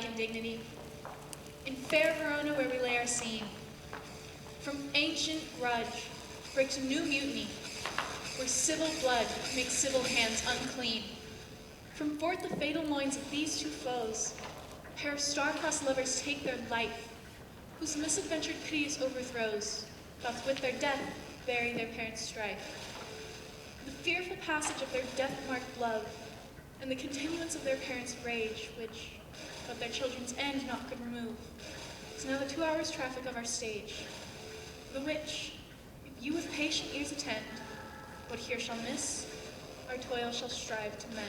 alike in dignity. In fair Verona where we lay our scene, from ancient grudge breaks a new mutiny, where civil blood makes civil hands unclean. From forth the fatal loins of these two foes, a pair of star-crossed lovers take their life, whose misadventured piteous overthrows doth with their death bury their parents' strife. The fearful passage of their death-marked love, and the continuance of their parents' rage, which but their children's end naught could remove, is now the 2 hours' traffic of our stage, the which, if you with patient ears attend, what here shall miss, our toil shall strive to mend.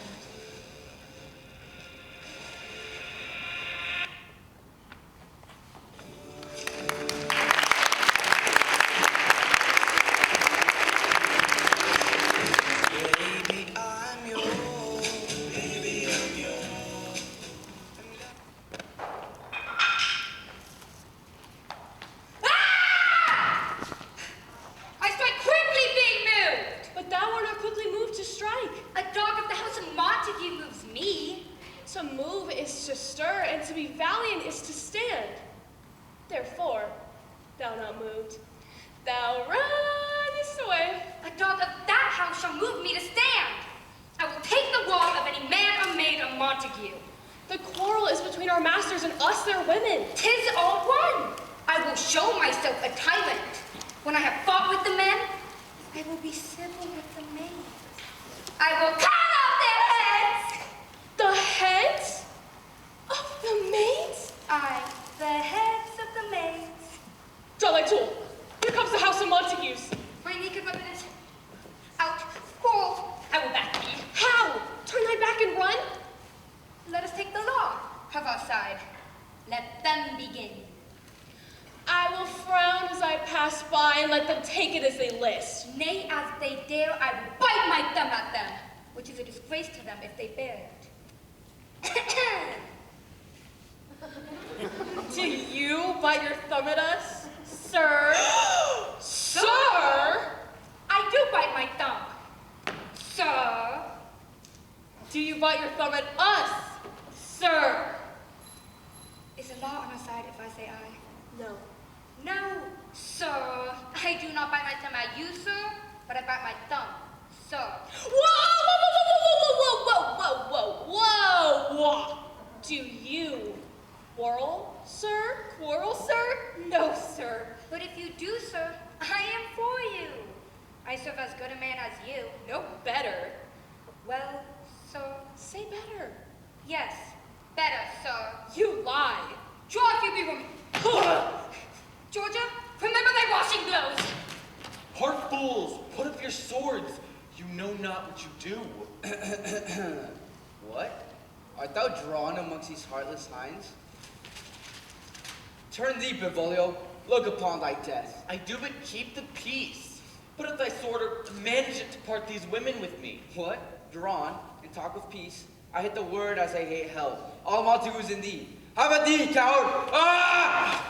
Turn thee, Benvolio, look upon thy death. I do but keep the peace. Put up thy sword, or manage it to part these women with me. What? Drawn, and talk of peace. I hate the word as I hate hell. All Montagues in thee. Have at thee, coward! Ah!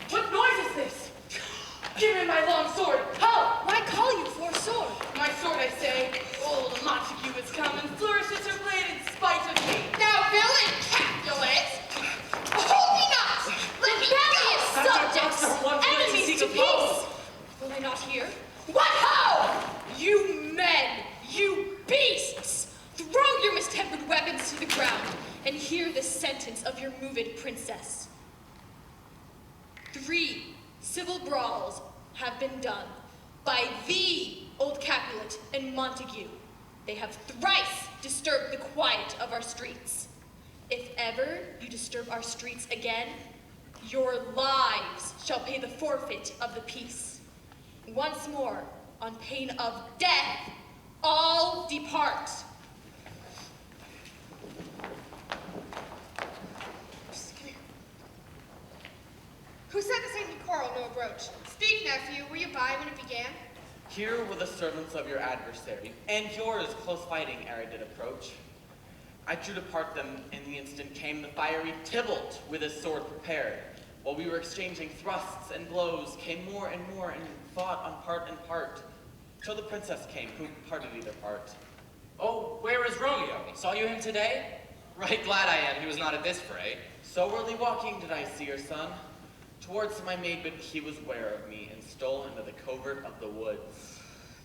What noise is this? Give me my long sword. How? Why call you for a sword? My sword, I say. Old Montague has come and flourishes her blade in spite of me. Now, villain Capulet! Hold me not! Let me go! Subjects, enemies to peace! Will they not hear? What ho! You men, you beasts! Throw your mistempered weapons to the ground and hear the sentence of your moved princess. 3 civil brawls have been done by thee, old Capulet and Montague. They have thrice disturbed the quiet of our streets. If ever you disturb our streets again, your lives shall pay the forfeit of the peace. Once more, on pain of death, all depart. Psst, come here. Who said this ain't a quarrel, no approach? Speak, nephew, were you by when it began? Here were the servants of your adversary, and yours close fighting ere I did approach. I drew to part them, in the instant came the fiery Tybalt with his sword prepared. While we were exchanging thrusts and blows, came more and fought on part and part, till the princess came, who parted either part. Oh, where is Romeo? Saw you him today? Right glad I am he was not at this fray. So early walking did I see your son. Towards my maidment he was ware of me, and stole into the covert of the woods.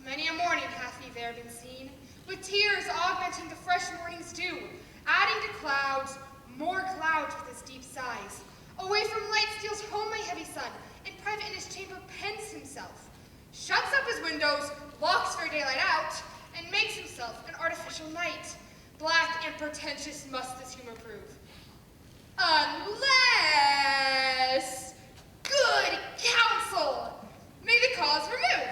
Many a morning hath he there been seen, with tears augmenting the fresh morning's dew, adding to clouds, more clouds with his deep sighs. Away from light steals home my heavy son, in private in his chamber pens himself, shuts up his windows, locks fair daylight out, and makes himself an artificial night. Black and pretentious must this humor prove. Unless good counsel may the cause remove.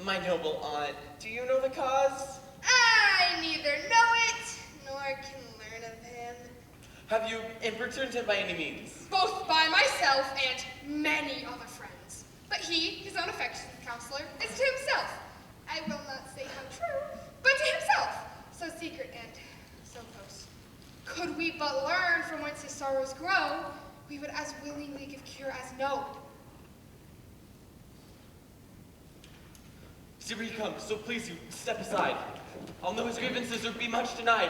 My noble aunt, do you know the cause? I neither know it, nor can learn of him. Have you importuned him by any means? Both by myself and many other friends. But he, his own affectionate counselor, is to himself. I will not say how true, but to himself. So secret and so close. Could we but learn from whence his sorrows grow, we would as willingly give cure as know. See where he comes, so please you, step aside. I'll know his grievances or be much denied.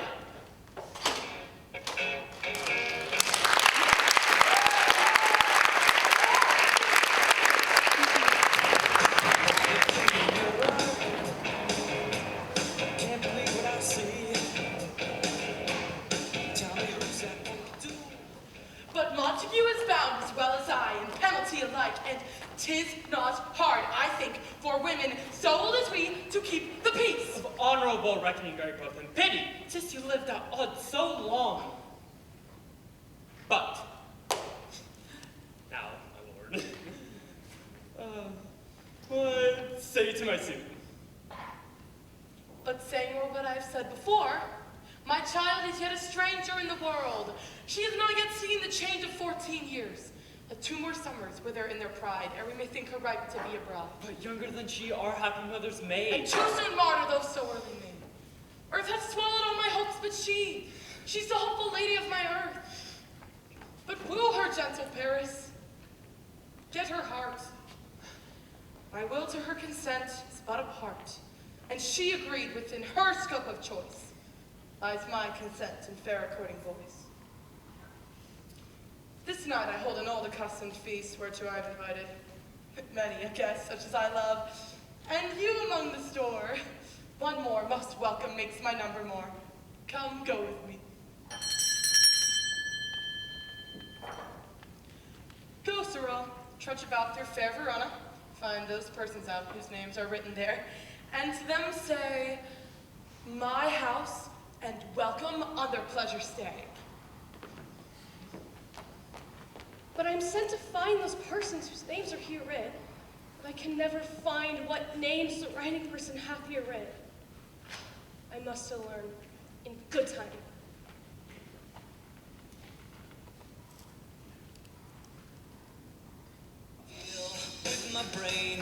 But Montague is bound as well as I, in penalty alike, and 'tis not hard, I think, for women so old as we to keep the peace. Of honorable reckoning I growth and pity, 'tis you lived that odd so long. But, now, my lord, what say you to my suit? But saying what I've said before, my child is yet a stranger in the world. She has not yet seen the change of 14 years. 2 more summers wither in their pride, ere we may think her ripe to be abroad. But younger than she, our happy mother's maid. And too soon martyr those so early made. Earth hath swallowed all my hopes, but she's the hopeful lady of my earth. But woo her, gentle Paris. Get her heart. My will to her consent is but a part, and she agreed within her scope of choice. Lies my consent in fair according voice. This night I hold an old accustomed feast whereto I've invited many a guest such as I love, and you among the store. One more most welcome makes my number more. Come, go with me. Go, Cyril, trudge about through fair Verona, find those persons out whose names are written there, and to them say, my house, and welcome on their pleasure stay. But I'm sent to find those persons whose names are here writ, but I can never find what names the writing person hath here writ. I must still learn in good time. With my brain,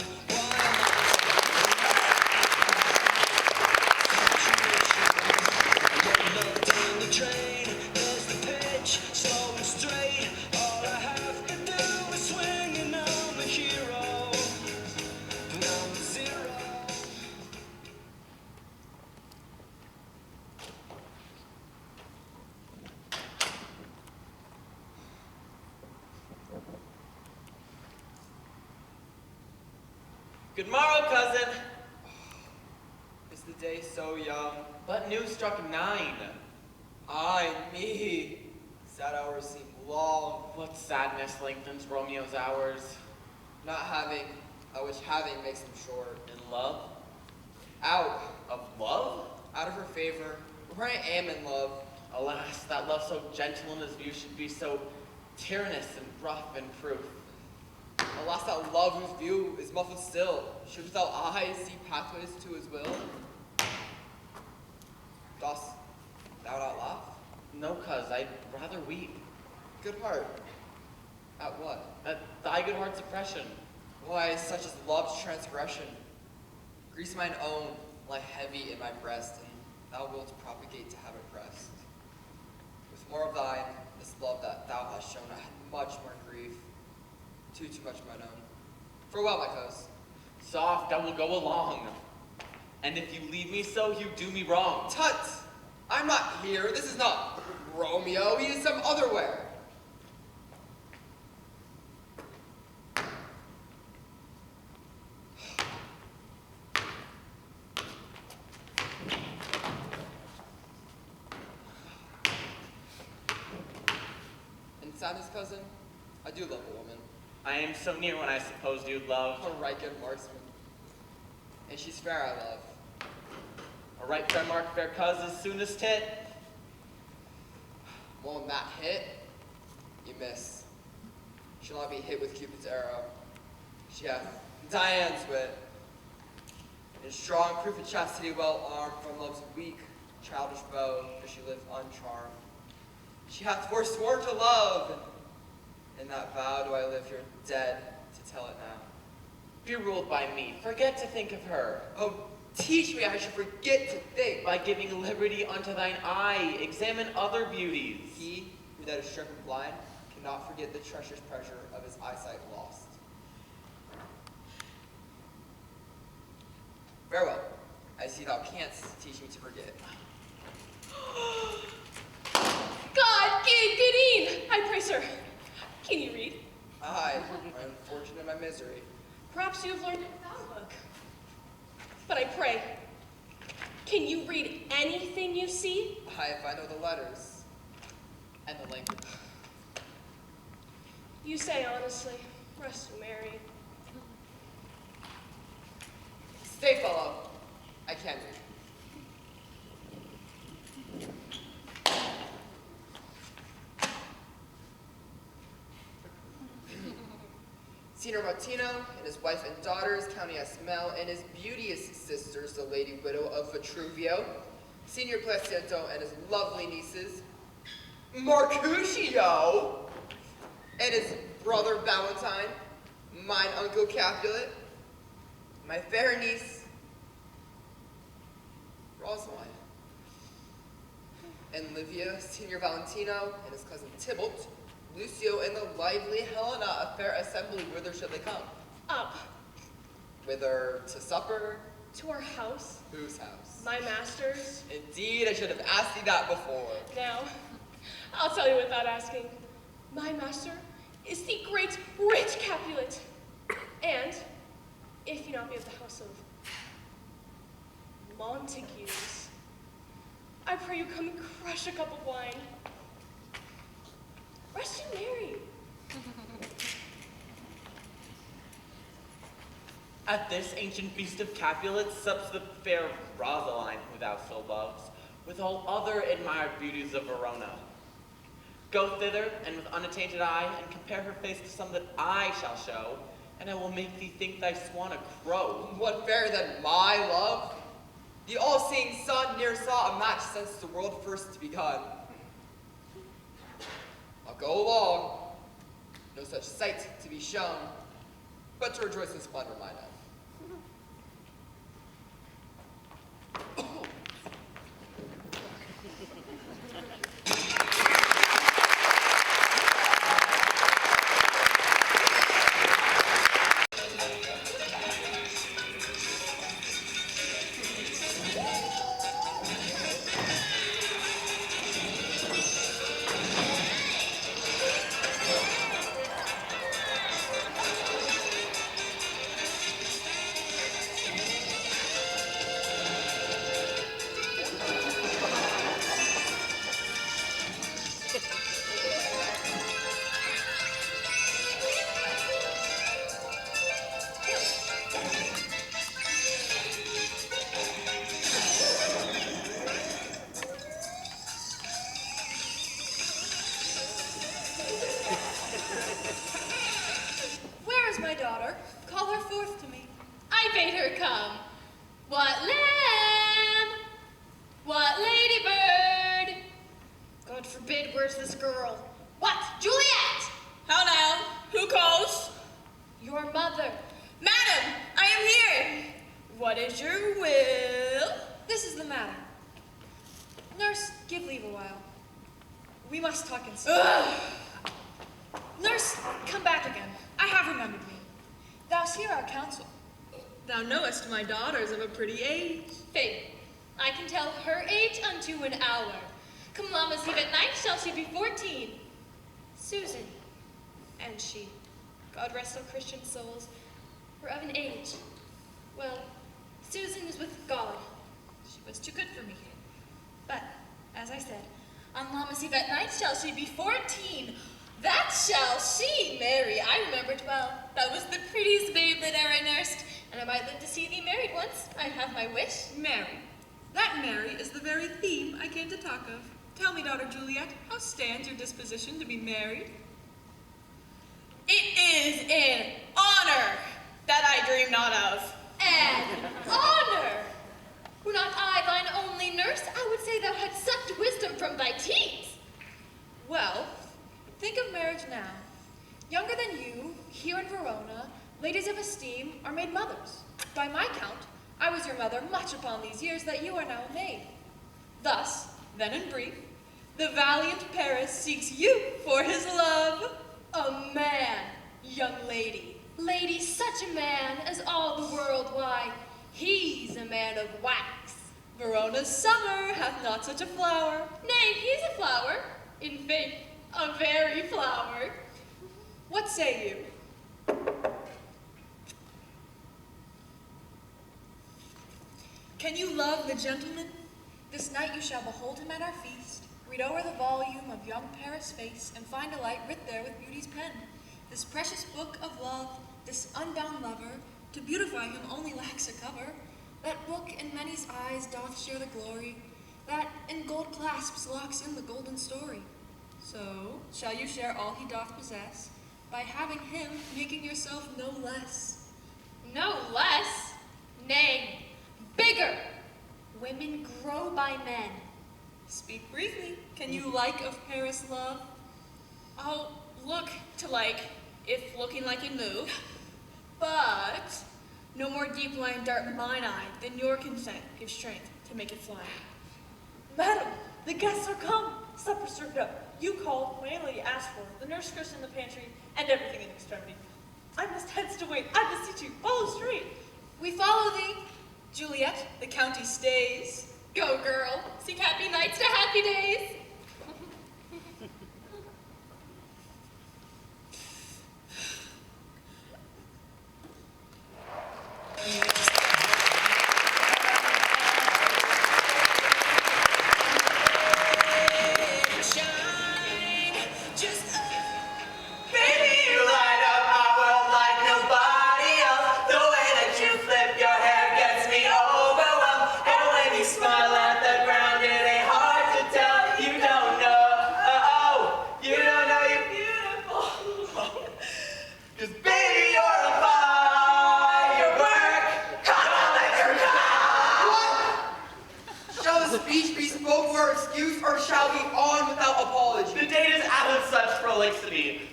the train, there's the pitch, slow and straight. All I have to do is swing and I'm a hero. And I'm zero. Good morrow, cousin. Is the day so young? But news struck 9. Ay me. Sad hours seem long. What sadness lengthens Romeo's hours? Not having, I wish having makes them short. In love? Out. Of love? Out of her favor. Where I am in love. Alas, that love so gentle in his view should be so tyrannous and rough in proof. Alas, that love whose view is muffled still. Should without eyes see pathways to his will? Dost thou not laugh? No, cuz, I'd rather weep. Good heart. At what? At thy good heart's oppression. Why, such as love's transgression. Grease mine own, lie heavy in my breast, and thou wilt propagate to have it pressed. With more of thine, this love that thou hast shown, I had much more grief. Too much mine own. Farewell, my coz. Soft, I will go along. And if you leave me so, you do me wrong. Tut! I'm not here. This is not Romeo. He is some other where. And Santa's cousin, I do love a woman. I am so near when I supposed you'd love. A right good marksman. And she's fair, I love. A right fair mark, fair cuz, as soonest hit. Well, in that hit, you miss. She'll not be hit with Cupid's arrow. She hath Diane's wit. And strong proof of chastity well armed from love's weak, childish bow, for she lived uncharmed. She hath forsworn to love, and in that vow do I live here dead to tell it now. Be ruled by me, forget to think of her. Oh, teach me I should forget to think. By giving liberty unto thine eye, examine other beauties. He who that is stricken blind cannot forget the treacherous pleasure of his eyesight lost. Farewell. I see thou canst teach me to forget. God, Gadine! I pray, sir. Can you read? I am unfortunate in my misery. Perhaps you have learned it without a book. But I pray, can you read anything you see? If I know the letters and the language. You say honestly, rest you merry. Stay, fellow. I can read. Senior Martino and his wife and daughters, County Esmel, and his beauteous sisters, the lady widow of Vitruvio, Senior Placento and his lovely nieces, Mercutio, and his brother Valentine, mine uncle Capulet, my fair niece, Rosaline, and Livia, Senior Valentino, and his cousin Tybalt, Lucio, and the lively Helena, a fair assembly. Whither should they come? Up Whither to supper? to our house, Whose house? my master's. Indeed, I should have asked thee that before. Now, I'll tell you without asking. My master is the great rich Capulet. And, if you not be of the house of Montagues, I pray you come and crush a cup of wine. Rest you merry. At this ancient feast of Capulet sups the fair Rosaline, who thou so loves, with all other admired beauties of Verona. Go thither, and with unattainted eye, and compare her face to some that I shall show, and I will make thee think thy swan a crow. What fairer than my love? The all-seeing sun ne'er saw a match since the world first begun. I'll go along, no such sight to be shown, but to rejoice in splendor mine own. Where is my daughter? Call her forth to me. I bade her come. What lamb? What ladybird? God forbid, where's this girl? What, Juliet? How now? Who calls? Your mother. Madam, I am here. What is your will? This is the matter. Nurse, give leave a while. We must talk in secret. Nurse, come back again. I have remembered me. Thou'st hear our counsel. Thou knowest my daughter's of a pretty age. Faith, I can tell her age unto an hour. Come lammas eve at night shall she be 14. Susan, and she, God rest all Christian souls, were of an age. Well, Susan is with God. She was too good for me. But, as I said, On lammas eve at night shall she be 14. That shall she, Mary. I remember it well. That was the prettiest babe that e'er I nursed, and I might live to see thee married once. I have my wish. Mary. That Mary is the very theme I came to talk of. Tell me, daughter Juliet, how stands your disposition to be married? It is an honor that I dream not of. An honor! Were not I thine only nurse, I would say thou hadst sucked wisdom from thy teats. Well, think of marriage now. Younger than you, here in Verona, ladies of esteem are made mothers. By my count, I was your mother much upon these years that you are now a maid. Thus, then in brief, the valiant Paris seeks you for his love. a man, young lady. Lady, such a man as all the world, why, he's a man of wax. Verona's summer hath not such a flower. Nay, he's a flower. In faith, a very flower. What say you? Can you love the gentleman? This night you shall behold him at our feast, read over the volume of young Paris' face, and find a light writ there with beauty's pen. This precious book of love, this unbound lover, to beautify him only lacks a cover. That book in many's eyes doth share the glory, that in gold clasps locks in the golden story. So shall you share all he doth possess, by having him making yourself no less. No less. Nay, bigger. Women grow by men. Speak briefly. Can you like of Paris love? I'll look to like, if looking like can move, but no more deep line dart in mine eye than your consent gives strength to make it fly. Madam, the guests are come. Supper served up. You called, my lady asked for, the nurse Chris in the pantry, and everything in extremity. I must hence to wait. I beseech you, follow straight. We follow thee. Juliet, the county stays. Go, girl. Seek happy nights to happy days.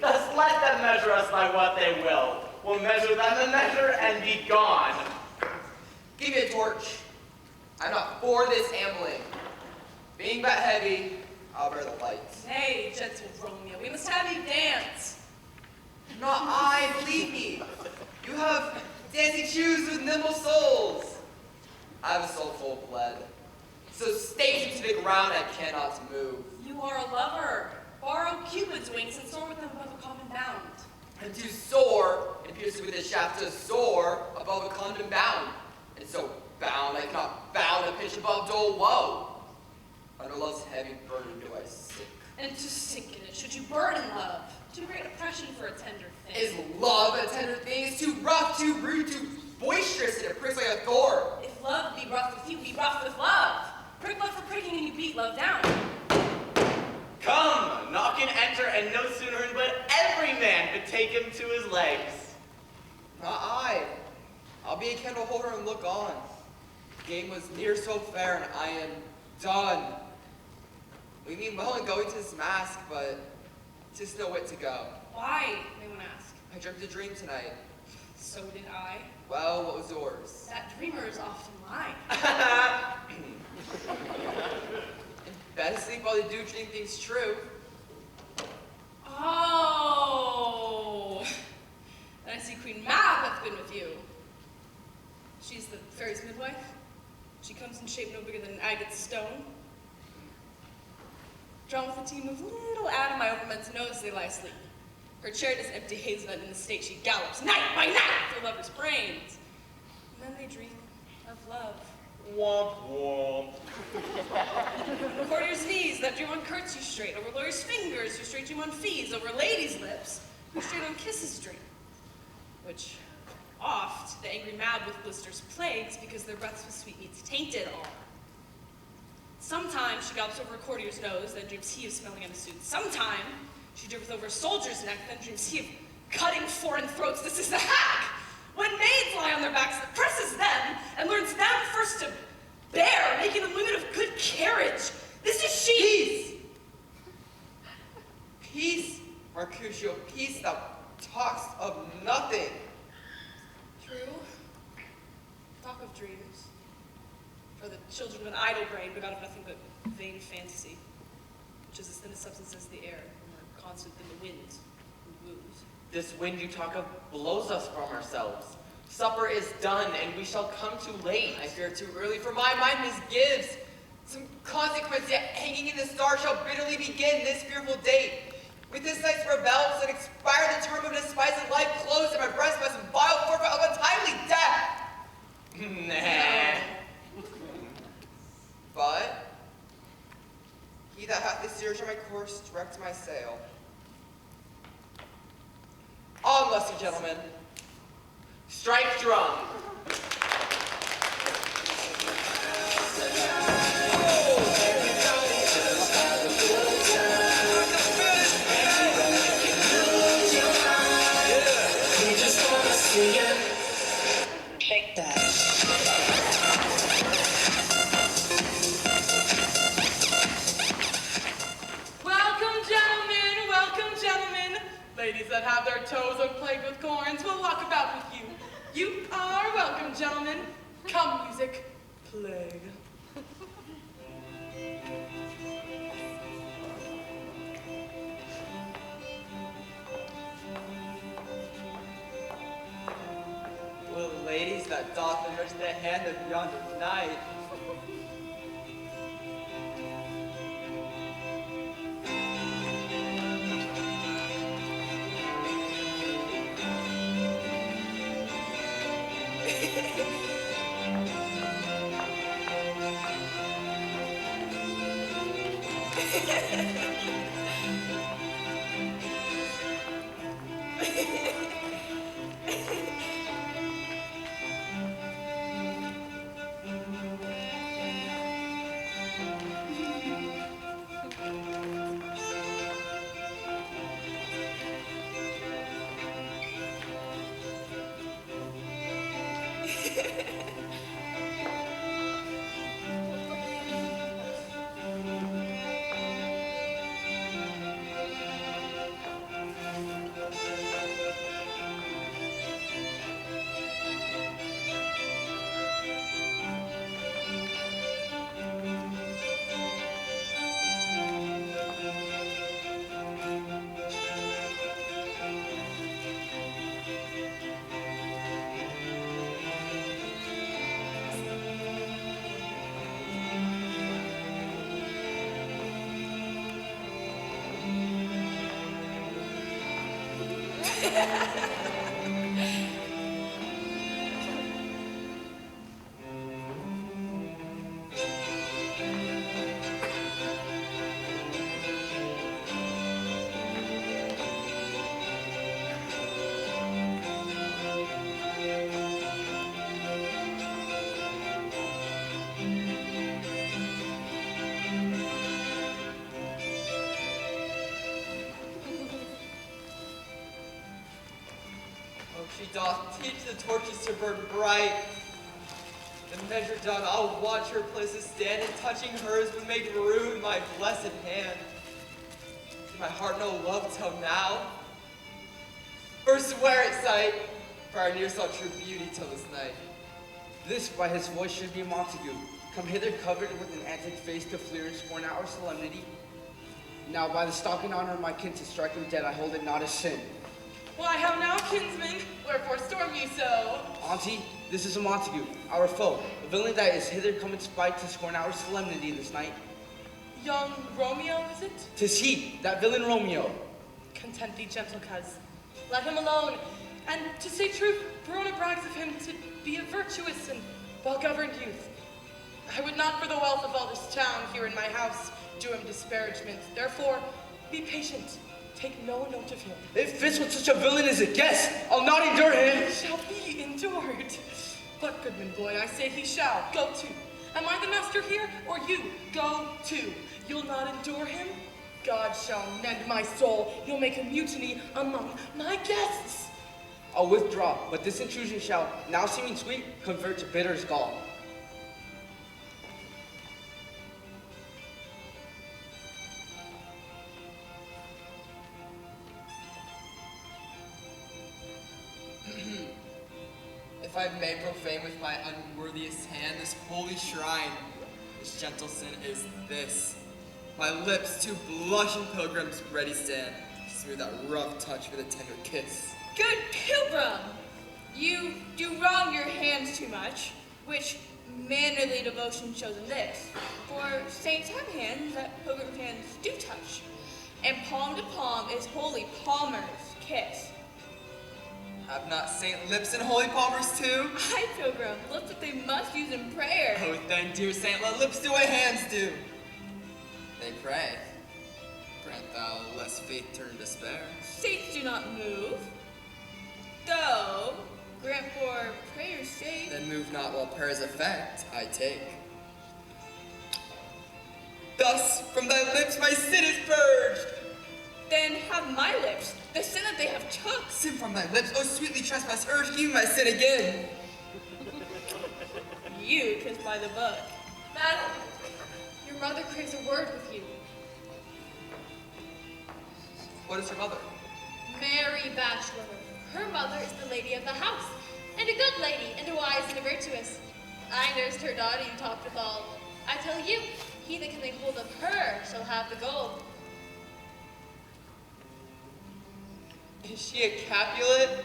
Thus let them measure us by what they will. We'll measure them the measure and be gone. Give me a torch. I'm not for this ambling. Being but heavy, I'll bear the lights. Nay, gentle Romeo, we must have you dance. Not I, believe me. You have dancing shoes with nimble soles. I have a soul full of blood. So staked to the ground I cannot move. You are a lover. Borrow Cupid's wings and soar with them above a common bound. And to soar, and pierce with a shaft to soar above a condom bound. And so bound, I cannot bound a pitch above dull woe. Under love's heavy burden do I sink. And to sink in it, should you burden love, too great oppression for a tender thing. Is love a tender thing? Is too rough, too rude, too boisterous, and it pricks like a thorn. If love be rough with you, be rough with love. Prick love for pricking and you beat love down. Come, knock and enter, and no sooner in but every man betake him to his legs. Not I. I'll be a candle holder and look on. The game was near so fair, and I am done. We mean well in going to this mask, but 'tis no wit to go. Why, may one ask? I dreamt a dream tonight. So did I. Well, what was yours? That dreamer is often mine. Better sleep while they do dream things true. Oh, and I see Queen Mab hath been with you. She's the fairy's midwife? She comes in shape no bigger than an agate stone. Drawn with a team of little Adam, I over men's nose they lie asleep. Her chariot is empty hazelnut in the state she gallops night by night through lovers' brains. And then they dream of love. Womp womp. Over courtiers' knees that dream on curtsies straight, over lawyers' fingers who straight dream on fees, over ladies' lips who straight on kisses dream. Which oft the angry mad with blisters plagues because their breaths with sweetmeats tainted are. Sometimes she gallops over a courtier's nose, then dreams he of smelling on a suit. Sometime she driveth over a soldier's neck, then dreams he of cutting foreign throats. This is the hack! When maids lie on their backs, that presses them, and learns them first to bear, making them women of good carriage. This is she! Peace, Mercutio, peace, thou talks of nothing. True. Talk of dreams. For the children of an idle brain begot of nothing but vain fantasy, which is as thin a substance as the air, and more constant than the wind who woos. This wind you talk of blows us from ourselves. Supper is done, and we shall come too late. I fear too early, for my mind misgives. Some consequence yet hanging in the stars shall bitterly begin this fearful date. With this night's rebels and expire the term of despised life closed in my breast by some vile forfeit of untimely death. Nah. But he that hath the steerage on my course direct my sail. On, lusty gentlemen. Strike drum. Shake that. Welcome, gentlemen. Ladies that have their toes unplagued with corns will walk about with you. You are welcome, gentlemen. Come, music, play. Will the ladies that doth enrich the hand of yonder knight. She doth teach the torches to burn bright. The measure done, I'll watch her places stand, and touching hers would make rude my blessed hand. Did my heart no love till now? Forswear it, sight, for I ne'er saw true beauty till this night. This by his voice should be Montague, come hither covered with an antic face to fleer and scorn our solemnity. Now by the stock and honor of my kin to strike him dead, I hold it not a sin. Why, how now, kinsman? Wherefore storm ye so? Auntie, this is a Montague, our foe, a villain that is hither come in spite to scorn our solemnity this night. Young Romeo, is it? 'Tis he, that villain Romeo. Content thee, gentle coz. Let him alone. And to say truth, Verona brags of him to be a virtuous and well-governed youth. I would not for the wealth of all this town here in my house do him disparagement. Therefore, be patient. Take no note of him. If fits with such a villain as a guest, I'll not endure him. He shall be endured. But, goodman boy, I say he shall. Go to. Am I the master here, or you? Go to. You'll not endure him? God shall mend my soul. You'll make a mutiny among my guests. I'll withdraw, but this intrusion shall, now seeming sweet, convert to bitter as gall. If I may profane with my unworthiest hand this holy shrine, this gentle sin is this. My lips, two blushing pilgrims ready stand, to smooth that rough touch with a tender kiss. Good pilgrim, you do wrong your hands too much, which mannerly devotion shows in this. For saints have hands that pilgrim hands do touch, and palm to palm is holy palmer's kiss. Have not saint lips and holy palmers too? Aye, pilgrim, lips that they must use in prayer. Oh, then, dear saint, let lips do what hands do. They pray. Grant thou less faith turn to despair. Saints do not move, though grant for prayer's sake. Then move not while prayer's effect I take. Thus from thy lips my sin is purged. Then have my lips the sin that they have took. Sin from thy lips, oh sweetly trespass, urge even my sin again. You kiss by the book. Madam, your mother craves a word with you. What is her mother? Mary Bachelor. Her mother is the lady of the house, and a good lady, and a wise and a virtuous. I nursed her daughter you talked withal. I tell you, he that can lay hold of her shall have the gold. Is she a Capulet?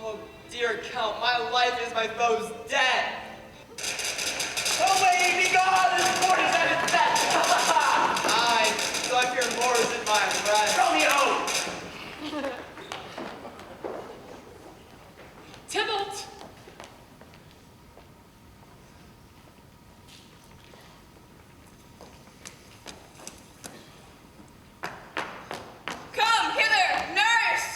Oh, dear Count, my life is my foe's debt. Away, be gone! This port is at its best! Aye, so I fear more is in my breast. Romeo! Tybalt! Come hither, nurse!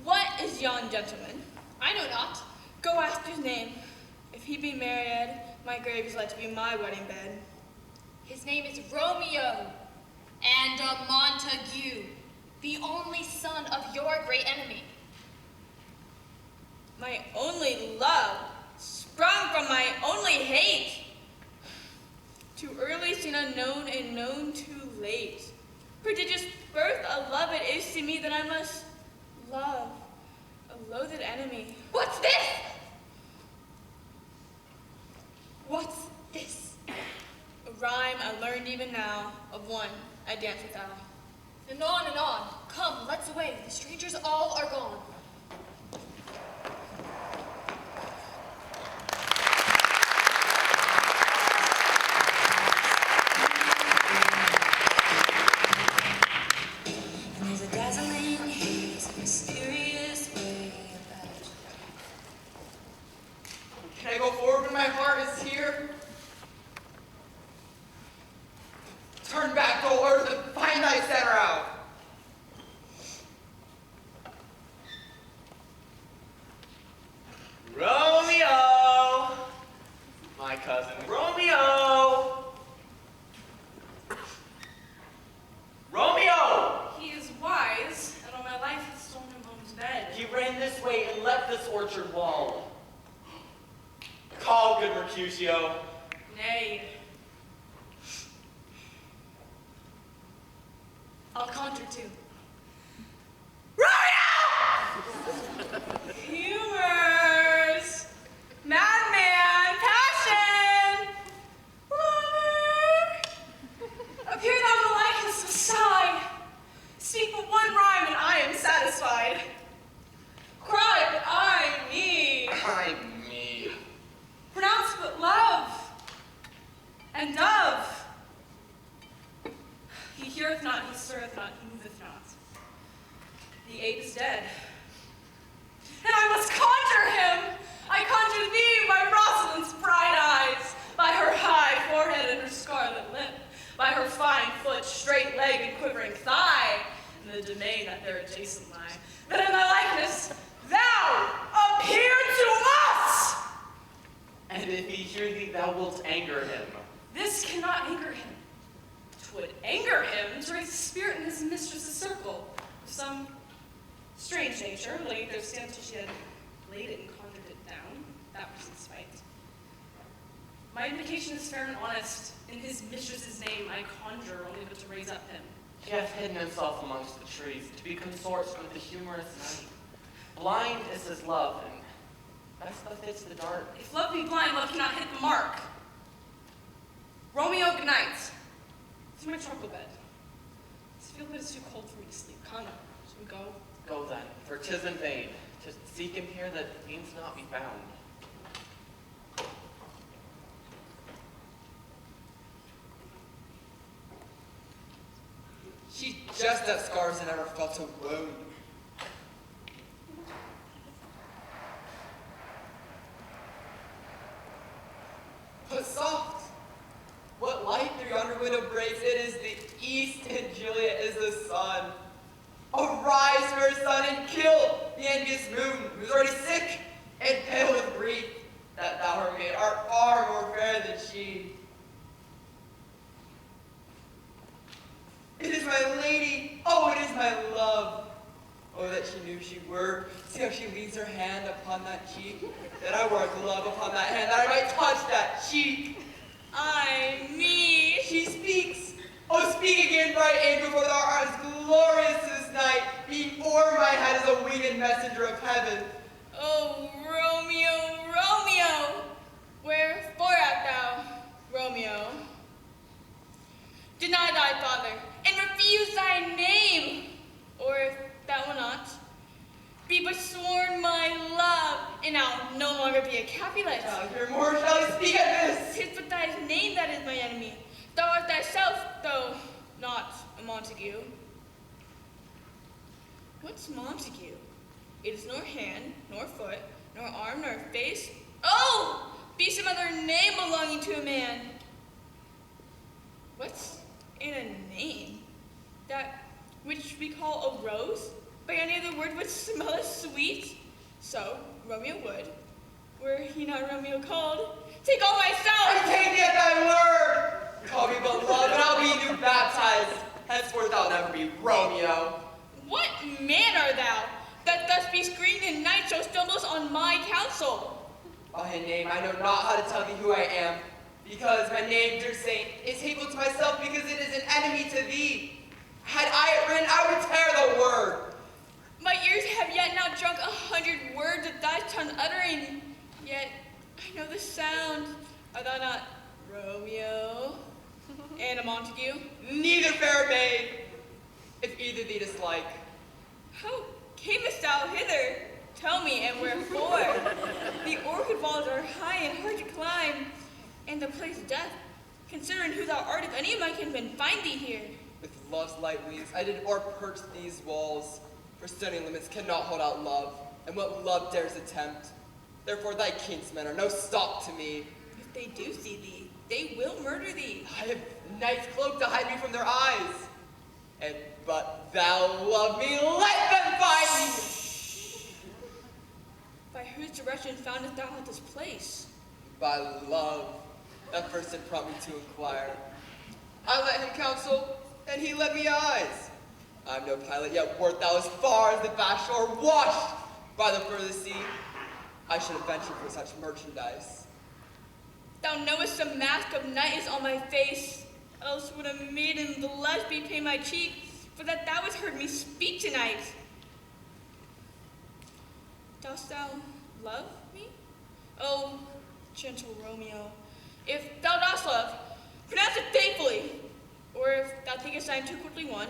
What is yon gentleman? I know not. Go ask his name. If he be married, my grave is like to be my wedding bed. His name is Romeo, and a Montague, the only son of your great enemy. My only love, sprung from my only hate. Too early seen unknown and known too late. Prodigious birth a love it is to me that I must love a loathed enemy. What's this? What's this? A rhyme I learned even now, of one I dance without. And on and on. Come, let's away. The strangers all are gone. There's a dazzling haze, a mysterious way about. Can I go forward when my heart is here? Turn back, O earth, and find thy center out. Romeo! My cousin Romeo! Romeo! He is wise, and all my life has stolen him home to bed. He ran this way and left this orchard wall. Call, good Mercutio. Nay. I'll conjure too. Humors! Madman! Passion! Lover! Appear thou in the likeness of a sigh. Speak but one wilt anger him. This cannot anger him. 'Twould anger him to raise the spirit in his mistress's circle. Of some strange nature, laid there stands till she had laid it and conjured it down. That was in spite. My invocation is fair and honest. In his mistress's name I conjure only but to raise up him. He hath hidden himself amongst the trees to be consort with the humorous night. Blind is his love, and best befits the dark. If love be blind, love cannot hit the mark. Romeo, good night. To my truckle bed. I feel that it's too cold for me to sleep. Come, shall we go? Go then, for 'tis in vain to seek him here that means not be found. She just has scars and never felt a wound. But soft, what light through yonder window breaks? It is the east, and Juliet is the sun. Arise, fair sun, and kill the envious moon, who's already sick and pale with grief, that thou, her maid, art far more fair than she. It is my lady, oh, it is my love. Oh, that she knew she were. See how she leans her hand upon that cheek, that I wear a glove upon that hand, that I might touch that cheek. I, me. She speaks. Oh, speak again, bright angel, for thou art as glorious this night, being o'er my head as a winged messenger of heaven. Oh, Romeo, Romeo, wherefore art thou, Romeo? Deny thy father, and refuse thy name, or if thou wilt not, be but sworn my love, and I'll no longer be a Capulet. Now hear more, shall I speak at this? 'Tis but thy name that is my enemy. Thou art thyself, though not a Montague. What's Montague? It is nor hand, nor foot, nor arm, nor face. Oh! Be some other name belonging to a man. What's in a name? That which we call a rose? By any other word would smell as sweet? So, Romeo would, were he not Romeo called, take all myself! I take thee at thy word! Call me beloved, and I'll be new baptized. Henceforth I'll never be Romeo. What man art thou, that thus be screened in night so stumbles on my counsel? By a name I know not how to tell thee who I am, because my name, dear saint, is hateful to myself because it is an enemy to thee. Had I it written, I would tear the word. My ears have yet not drunk 100 words of thy tongue uttering, yet I know the sound. Art thou not Romeo and a Montague? Neither, fair maid, if either thee dislike. How camest thou hither? Tell me, and wherefore? The orchid walls are high and hard to climb, and the place death, considering who thou art, if any of my kinsmen find thee here. With love's light wings, I did o'erperch these walls, for stunning limits cannot hold out love, and what love dares attempt. Therefore thy kinsmen are no stop to me. If they do see thee, they will murder thee. I have night's cloak to hide me from their eyes. And but thou love me, let them find me! By whose direction foundest thou this place? By love, that first did prompt me to inquire. I let him counsel, and he let me eyes. I'm no pilot, yet wert thou as far as the vast shore, washed by the further sea. I should have ventured for such merchandise. Thou knowest the mask of night is on my face, else would a maiden blessed be pay my cheek, for that thou hast heard me speak tonight. Dost thou love me? Oh, gentle Romeo, if thou dost love, pronounce it faithfully, or if thou thinkest I am too quickly won,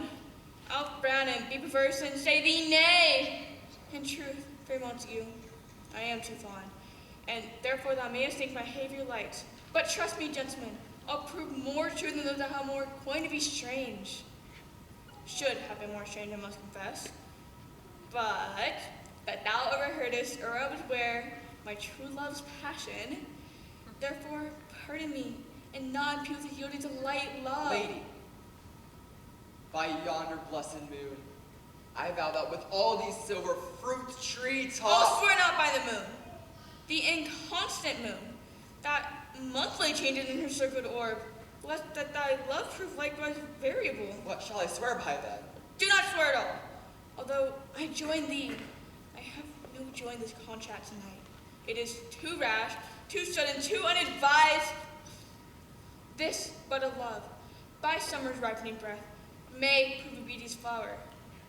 I'll frown and be perverse and say thee nay. In truth, fair Montague, I am too fond, and therefore thou mayest think my behavior light. But trust me, gentlemen, I'll prove more true than those that have more going to be strange. Should have been more strange, I must confess. But that thou overheardest or was where my true love's passion, therefore pardon me, and not impute the yielding to light love. Lady, by yonder blessed moon, I vow that with all these silver fruit tree tops. Oh, swear not by the moon, the inconstant moon, that monthly changes in her circled orb, lest that thy love prove likewise variable. What shall I swear by then? Do not swear at all. Although I join thee, I have no joy in this contract tonight. It is too rash, too sudden, too unadvised. This but of love, by summer's ripening breath, may prove a beauty's flower,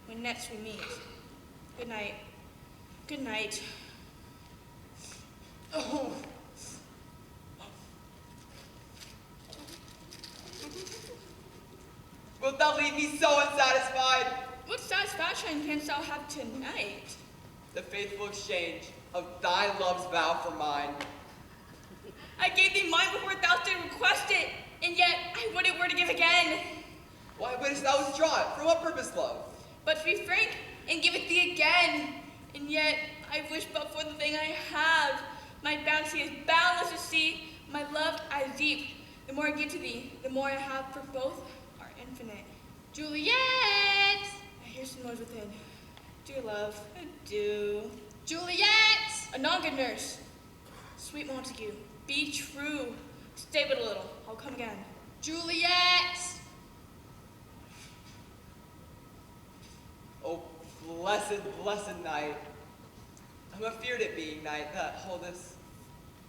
when next we meet. Good night. Good night. Oh. Wilt thou leave me so unsatisfied? What satisfaction canst thou have tonight? The faithful exchange of thy love's vow for mine. I gave thee mine before thou didst request it, and yet I would it were to give again. Why wouldst thou withdraw it? For what purpose, love? But to be frank, and give it thee again, and yet I wish but for the thing I have. My bounty is boundless to see, my love as deep. The more I give to thee, the more I have, for both are infinite. Juliet! I hear some noise within. Dear love, adieu. Juliet! Anon, good nurse. Sweet Montague, be true. Stay but a little, I'll come again. Juliet! Oh, blessed, blessed night. I'm afeard it being night that holdeth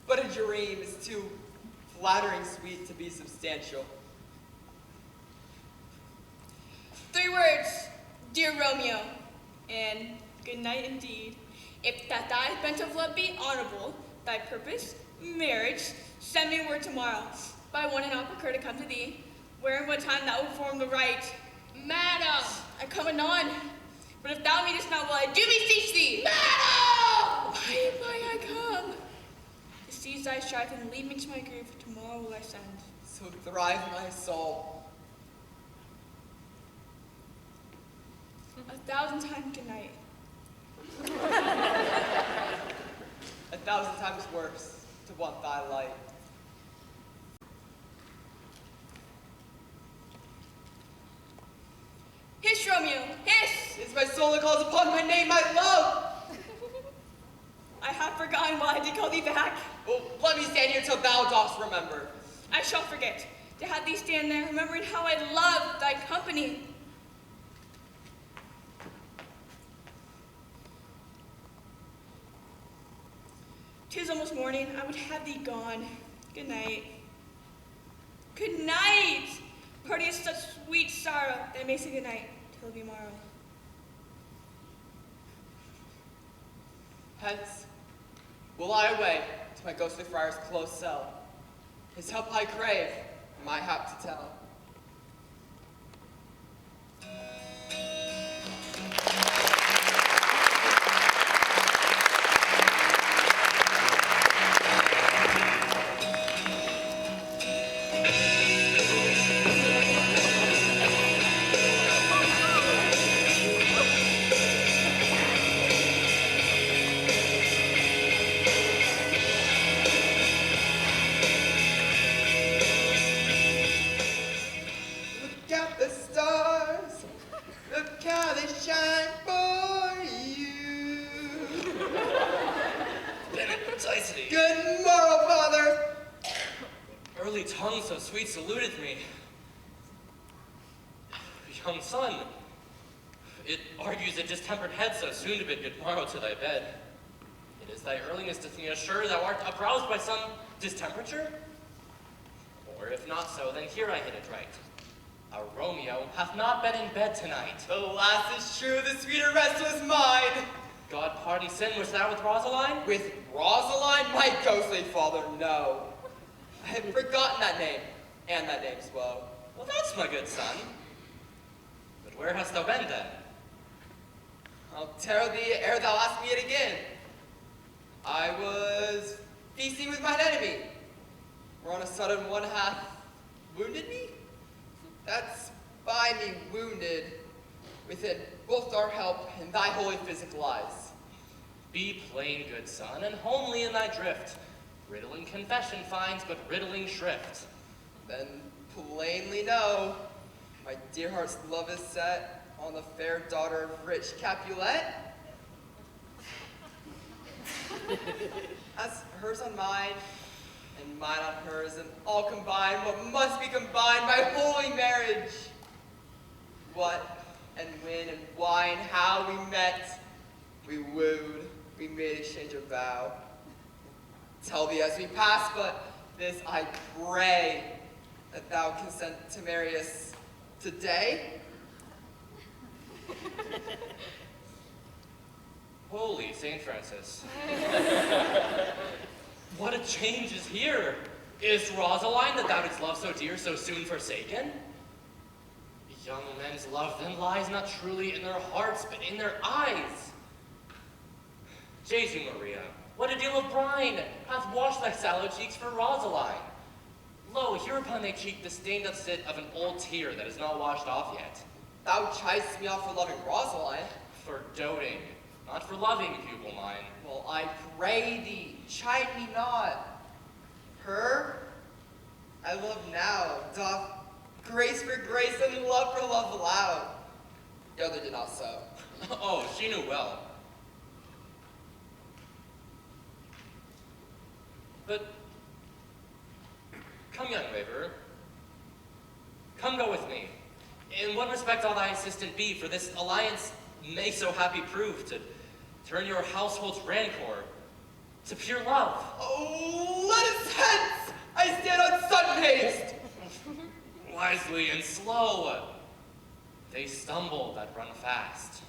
but a dream is too flattering sweet to be substantial. 3 words, dear Romeo, and good night indeed. If that thy bent of love be honorable, thy purpose, marriage, send me word tomorrow, by one and all procure to come to thee, where and what time thou will form the right. Madam! I come anon, but if thou meetest not well, I do beseech thee. Madam! Why I come? To seize thy strife and lead me to my grave, tomorrow will I send. So thrive my soul. 1,000 times good night. 1,000 times worse to want thy light. Hiss, Romeo, hiss! It's my soul that calls upon my name, my love! I have forgotten why I did call thee back. Well, let me stand here till thou dost remember. I shall forget to have thee stand there, remembering how I love thy company. 'Tis almost morning, I would have thee gone. Good night. Good night! Party is such sweet sorrow that I may say good night till it be morrow. Hence, will I away to my ghostly friar's close cell. His help I crave, my hap to tell. Saluteth me. Young son, it argues a distempered head so soon to bid good morrow to thy bed. It is thy earliness doth me assure thou art aroused by some distemperature? Or if not so, then here I hit it right. Our Romeo hath not been in bed tonight. The last is true, the sweeter rest was mine. God pardon sin, was thou with Rosaline? With Rosaline, my ghostly father, no. I had forgotten that name. And that name's woe. Well, that's my good son. But where hast thou been, then? I'll tell thee ere thou ask me it again. I was feasting with mine enemy, where on a sudden one hath wounded me? That's by me wounded, within both our help and thy holy physic lies. Be plain, good son, and homely in thy drift. Riddling confession finds but riddling shrift. Then plainly know, my dear heart's love is set on the fair daughter of rich Capulet. As hers on mine, and mine on hers, and all combined what must be combined by holy marriage. What and when and why and how we met, we wooed, we made exchange of vow. Tell thee as we pass, but this I pray, that thou consent to marry us today. Holy St. Francis. What a change is here! Is Rosaline, that thou didst love so dear, so soon forsaken? Young men's love then lies not truly in their hearts, but in their eyes. Jesu Maria, what a deal of brine hath washed thy sallow cheeks for Rosaline. Lo, here upon thy cheek the stain doth sit of an old tear that is not washed off yet. Thou chidest me off for loving Rosaline. For doting, not for loving, pupil mine. Well, I pray thee, chide me not. Her I love now, doth grace for grace and love for love allow. The other did not so. Oh, she knew well. But, come, young waverer, come go with me. In what respect I'll thy assistant be, for this alliance may so happy prove to turn your household's rancor to pure love. Oh, let us hence! I stand on sudden haste! Wisely and slow, they stumble that run fast.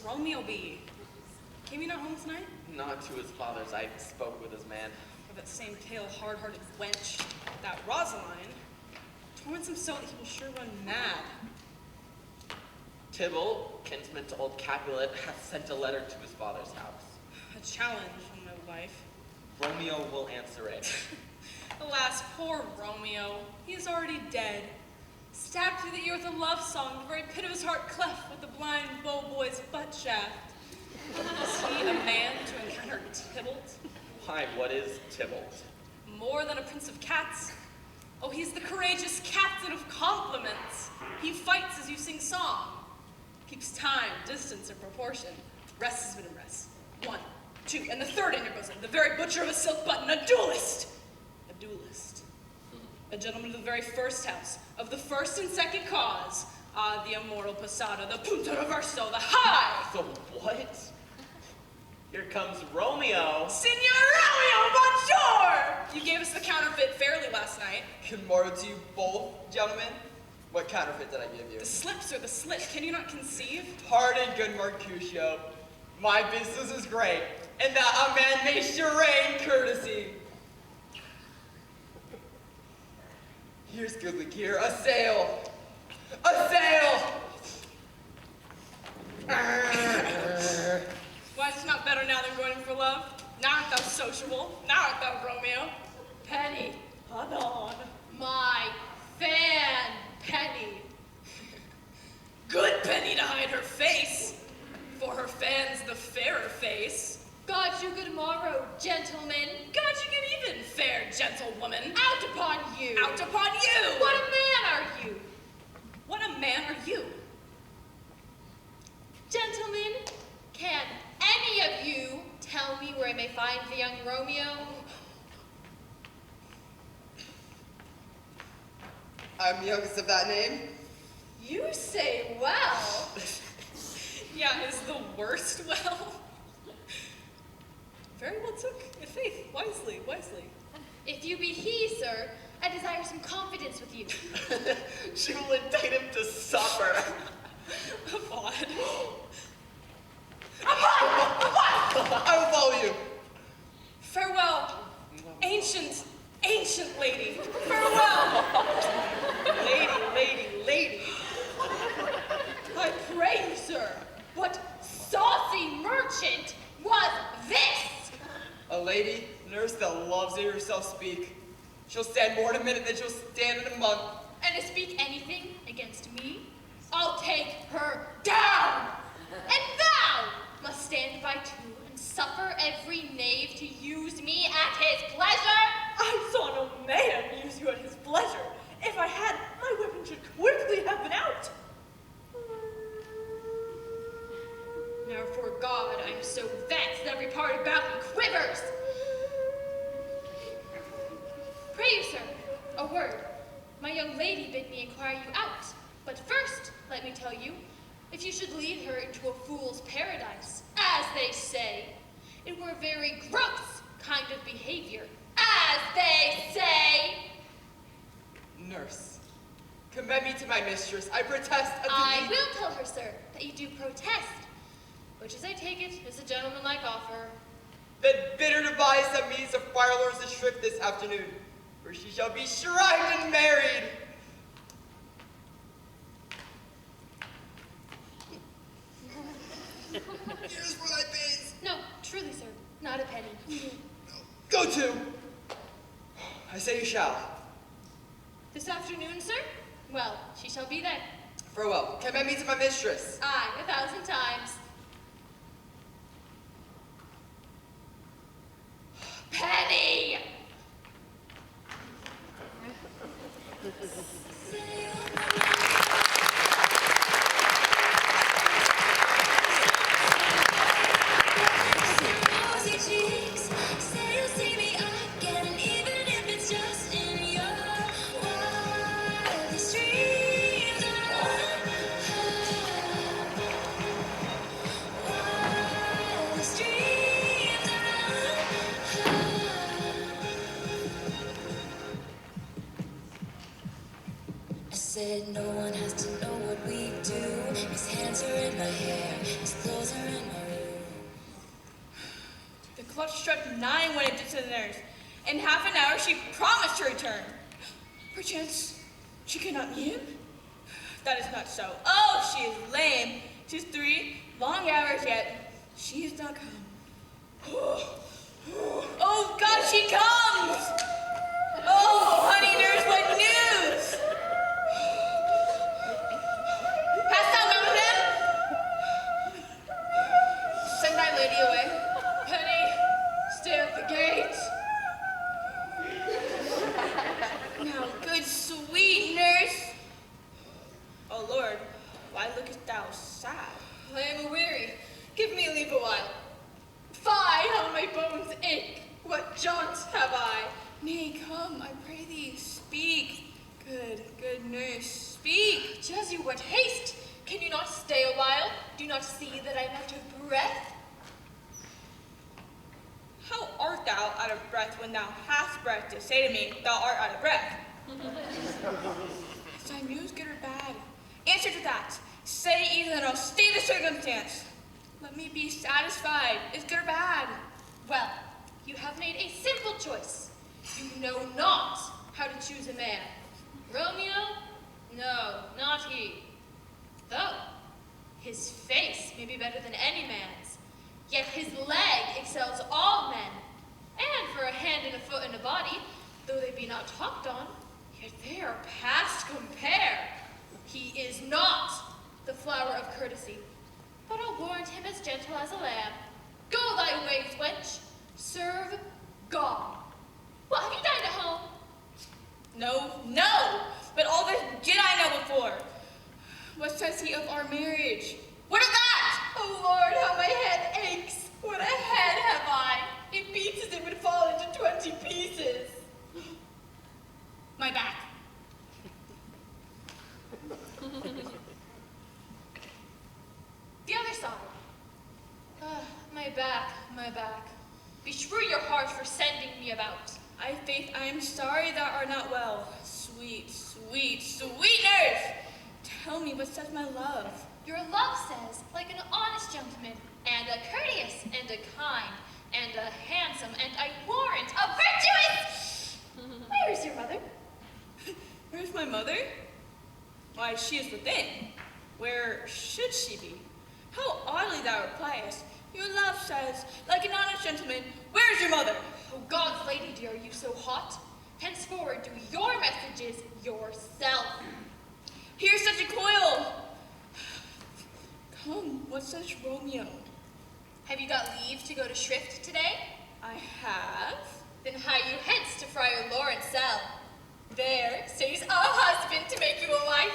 Romeo be? Came he not home tonight? Not to his father's. I spoke with his man. Or that same pale, hard-hearted wench, that Rosaline, torments him so that he will sure run mad. Tybalt, kinsman to old Capulet, hath sent a letter to his father's house. A challenge on my wife. Romeo will answer it. Alas, poor Romeo. He is already dead. Stabbed through the ear with a love song, the very pit of his heart cleft with the blind bow boy's butt shaft. Is he a man to encounter Tybalt? Why, what is Tybalt? More than a prince of cats. Oh, he's the courageous captain of compliments. He fights as you sing song. Keeps time, distance, and proportion. Rests his bit of rest. 1, 2, and the third in your bosom. The very butcher of a silk button. A duelist. A duelist. A gentleman of the very first house. Of the first and second cause. Ah, the immortal passata. The punto reverso. The high. The what? Here comes Romeo. Signor Romeo, bonjour! You gave us the counterfeit fairly last night. Good morrow to you both, gentlemen. What counterfeit did I give you? The slips or the slit, can you not conceive? Pardon, good Mercutio. My business is great, and that a man may charade courtesy. Here's goodly gear, a sail! A sail! Why is it not better now than going for love? Now art thou sociable, now art thou Romeo. Penny, Pardon. my fan, Penny. Good Penny to hide her face, for her fan's the fairer face. God you good morrow, gentlemen. God you get even, fair gentlewoman. Out upon you. Out upon you. What a man are you? What a man are you? Gentlemen, can any of you tell me where I may find the young Romeo? I'm the youngest of that name. You say well. Yeah, is the worst well? Very well took, in faith, wisely, wisely. If you be he, sir, I desire some confidence with you. She will indict him to supper. Odd. What saucy merchant was this? A lady nurse that loves to hear herself speak. She'll stand more in a minute than she'll stand in a month. And to speak anything against me, I'll take her down. And thou must stand by too and suffer every knave to use me at his pleasure. I saw no man use you at his pleasure. If I had, my weapon should quickly have been out. Now for God, I'm so vexed that every part about me quivers. Pray you, sir, a word. My young lady bid me inquire you out. But first, let me tell you, if you should lead her into a fool's paradise, as they say, it were very gross kind of behavior, as they say. Nurse, commend me to my mistress. I protest unto I thee. will tell her, sir, that you do protest, which, as I take it, is a gentlemanlike offer. Then bid her devise some means of fire lords to shrift this afternoon, for she shall be shrined and married. Here's for thy pains. No, truly, sir, not a penny. Go to. I say you shall. This afternoon, sir? Well, she shall be then. Farewell. Commend me to my mistress. Aye, 1,000 times. Penny! Said no one has to know what we do. His hands are in my hair, his clothes are in my room. The clock struck 9 when it did to the nurse. In half an hour, she promised to return. Perchance, she cannot meet him? That is not so. Oh, she is lame. 'Tis 3 long hours yet. She is not come. Oh, God, she comes! Oh, honey nurse, what news? Hast thou mounted him? Send thy lady away. Penny, stay at the gate. Now, good sweet nurse. Oh, Lord, why lookest thou sad? I am weary. Give me leave a while. Fie, how my bones ache. What jaunt have I? Nay, come, I pray thee, speak. Good nurse, speak. Jesu, what haste! Can you not stay a while? Do you not see that I am out of breath? How art thou out of breath when thou hast breath to say to me, thou art out of breath? Is thy news good or bad? Answer to that. Say either and I'll state the circumstance. Let me be satisfied. Is good or bad? Well, you have made a simple choice. You know not how to choose a man. Romeo? No, not he. Though his face may be better than any man's, yet his leg excels all men. And for a hand and a foot and a body, though they be not talked on, yet they are past compare. He is not the flower of courtesy, but I'll warrant him as gentle as a lamb. Go thy ways, wench. Serve God. What, have you dined at home? No, but all this did I know before. What says he of our marriage? What of that? Oh Lord, how my head aches. What a head have I. It beats as it would fall into 20 pieces. My back. The other side. My back. Beshrew your heart for sending me about. Faith, I am sorry thou art not well. Sweet nurse! Tell me, what says my love? Your love says, like an honest gentleman, and a courteous, and a kind, and a handsome, and I warrant a virtuous! Where is your mother? Where's my mother? Why, she is within. Where should she be? How oddly thou replyest. Your love says, like an honest gentleman, where's your mother? Oh, God's lady dear, are you so hot? Henceforward, do your messages yourself. Here's such a coil. Come, what says Romeo? Have you got leave to go to Shrift today? I have. Then hie you hence to Friar Lawrence' cell. There stays a husband to make you a wife.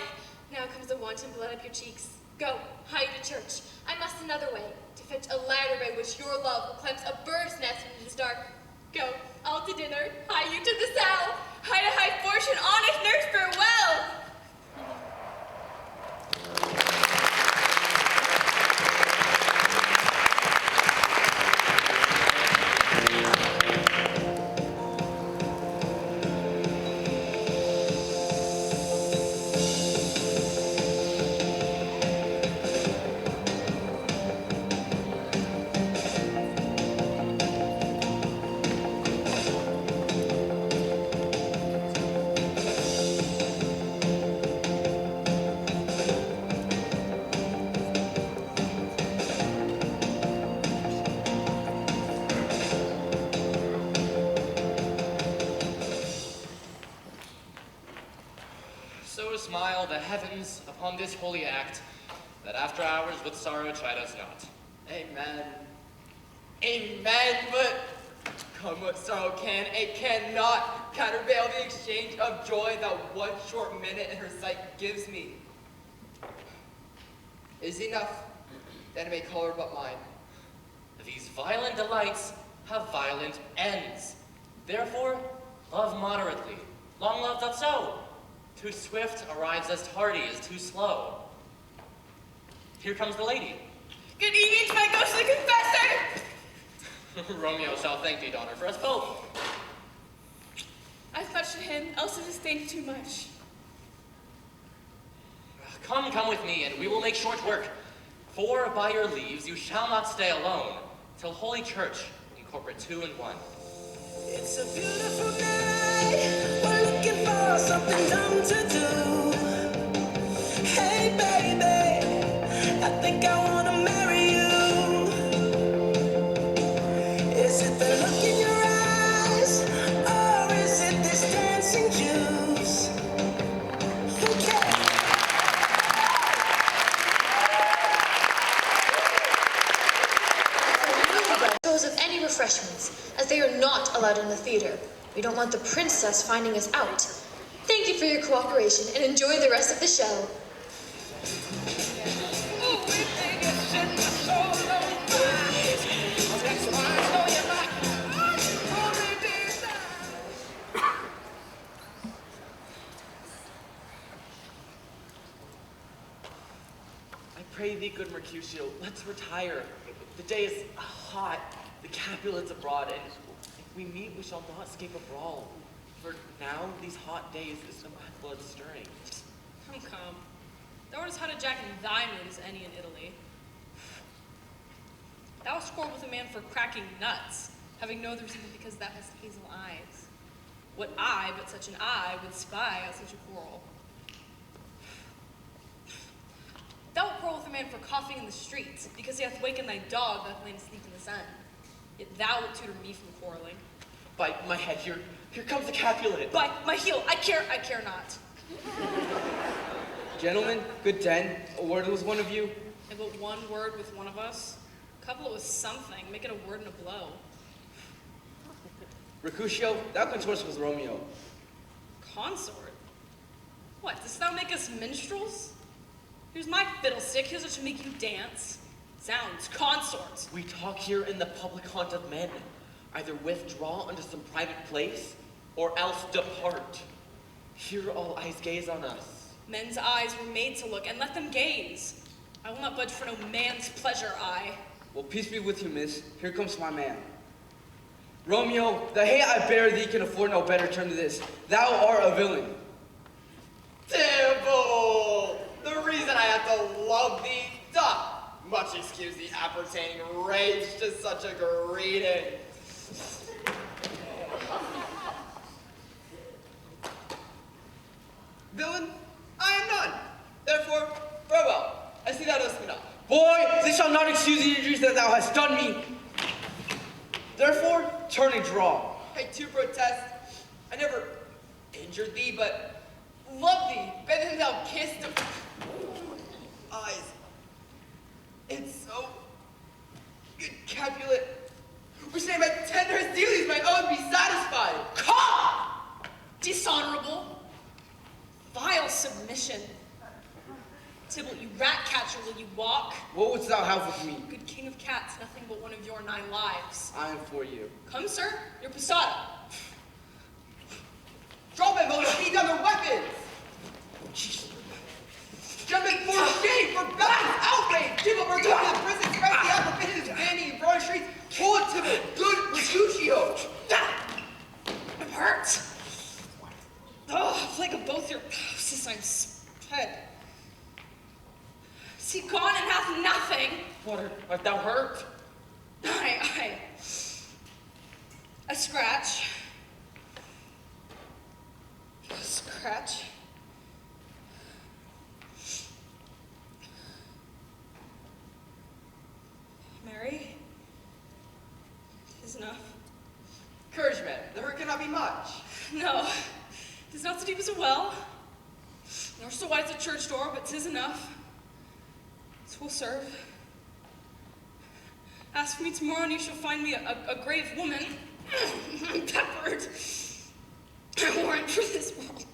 Now comes the wanton blood up your cheeks. Go, hie to church. I must another way, to fetch a ladder by which your love climbs a bird's nest when it is dark. Go, all to dinner, hie you to the cell. Hie to high fortune, honest nurse, farewell. So smile the heavens upon this holy act, that after hours with sorrow chide us not. Amen. Amen, but come what sorrow can, it cannot countervail the exchange of joy that one short minute in her sight gives me. Is enough that it may color but mine. These violent delights have violent ends. Therefore, love moderately. Long love not so. Too swift arrives as tardy as too slow. Here comes the lady. Good evening to my ghostly confessor! Romeo shall thank thee, daughter, for us both. I've much to him, else it is stained too much. Come with me, and we will make short work. For by your leaves you shall not stay alone, till Holy Church incorporate two and one. It's a beautiful night. We're looking for something dumb to do. Hey, baby, I think I wanna marry you. Is it the look in your eyes, or is it this dancing juice? Who cares? Dispose of any refreshments, as they are not allowed in the theater. We don't want the princess finding us out. Thank you for your cooperation, and enjoy the rest of the show. I pray thee, good Mercutio, let's retire. The day is hot, the Capulet's abroad, and if we meet, we shall not escape a brawl. For now, these hot days is no blood stirring. Come. Thou art as hot a jack in thy mood as any in Italy. Thou hast quarreled with a man for cracking nuts, having no other reason than because thou hast hazel eyes. What eye but such an eye would spy out such a quarrel? Thou wilt quarrel with a man for coughing in the streets, because he hath wakened thy dog that hath lain asleep in the sun. Yet thou wilt tutor me from quarreling. By my head, here comes the Capulet. By my heel, I care not. Gentlemen, good den. A word with one of you. And but one word with one of us? Couple it with something, make it a word and a blow. Mercutio, thou consorts with Romeo. Consort? What, dost thou make us minstrels? Here's my fiddlestick, here's what should make you dance. Zounds, consorts. We talk here in the public haunt of men. Either withdraw unto some private place, or else depart. Here all eyes gaze on us. Men's eyes were made to look, and let them gaze. I will not budge for no man's pleasure eye. Well, peace be with you, miss. Here comes my man. Romeo, the hate I bear thee can afford no better term to this. Thou art a villain. Tybalt! The reason I have to love thee doth much excuse the appertaining rage to such a greeting. Villain, I am none. Therefore, farewell. I see thou dost me not. Boy, this shall not excuse the injuries that thou hast done me. Therefore, turn and draw. I too protest. I never injured thee, but loved thee better than thou kissed of eyes. It's so good, Capulet. Which name I tender as dearly as my own be satisfied. Come! Dishonorable, vile submission. Tybalt, you rat catcher, will you walk? What wouldst thou have with me? Good king of cats, nothing but one of your 9 lives. I am for you. Come, sir, your posada. Draw men, will feed down their weapons. Gentlemen, for shame, for bad outrage. Tybalt, we're going to the prison, spread the out forbidden his vanity in broad streets. Pull it, Tybalt, good Mercutio. I'm hurt. Oh, plague of both your houses, I'm sped. Is he gone and hath nothing? What, art thou hurt? Aye. A scratch. A scratch. Mary, it is enough. Courage, men, the hurt cannot be much. No, it is not so deep as a well, nor so wide as a church door, but 'tis enough. This will serve. Ask for me tomorrow and you shall find me a grave woman, peppered. I warrant for this world.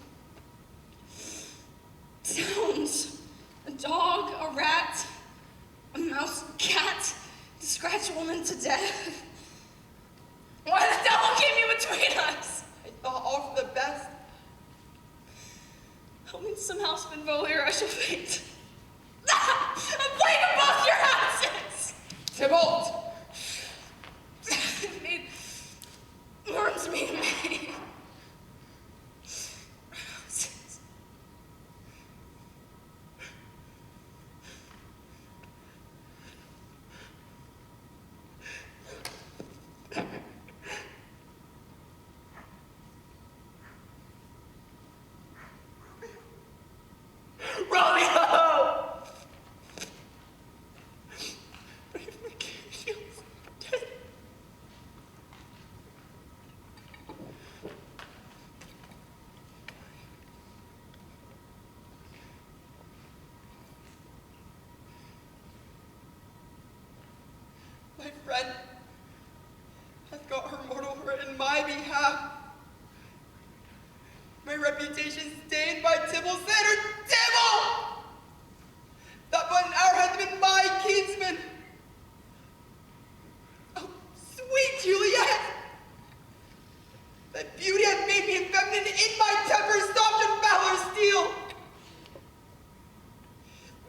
Sounds, a dog, a rat, a mouse, a cat, to scratch a woman to death. Why the devil keep me between us? I thought all for the best. Help me to some house of Benvolio or I shall faint. A plague of both your houses! Tybalt! It made worms me and me. Romeo! My friend hath got her mortal hurt in my behalf. My reputation stained by Tybalt's standard. Tybalt! That but an hour hath been my kinsman. Oh, sweet Juliet! That beauty hath made me effeminate in my temper, soft and valor steel.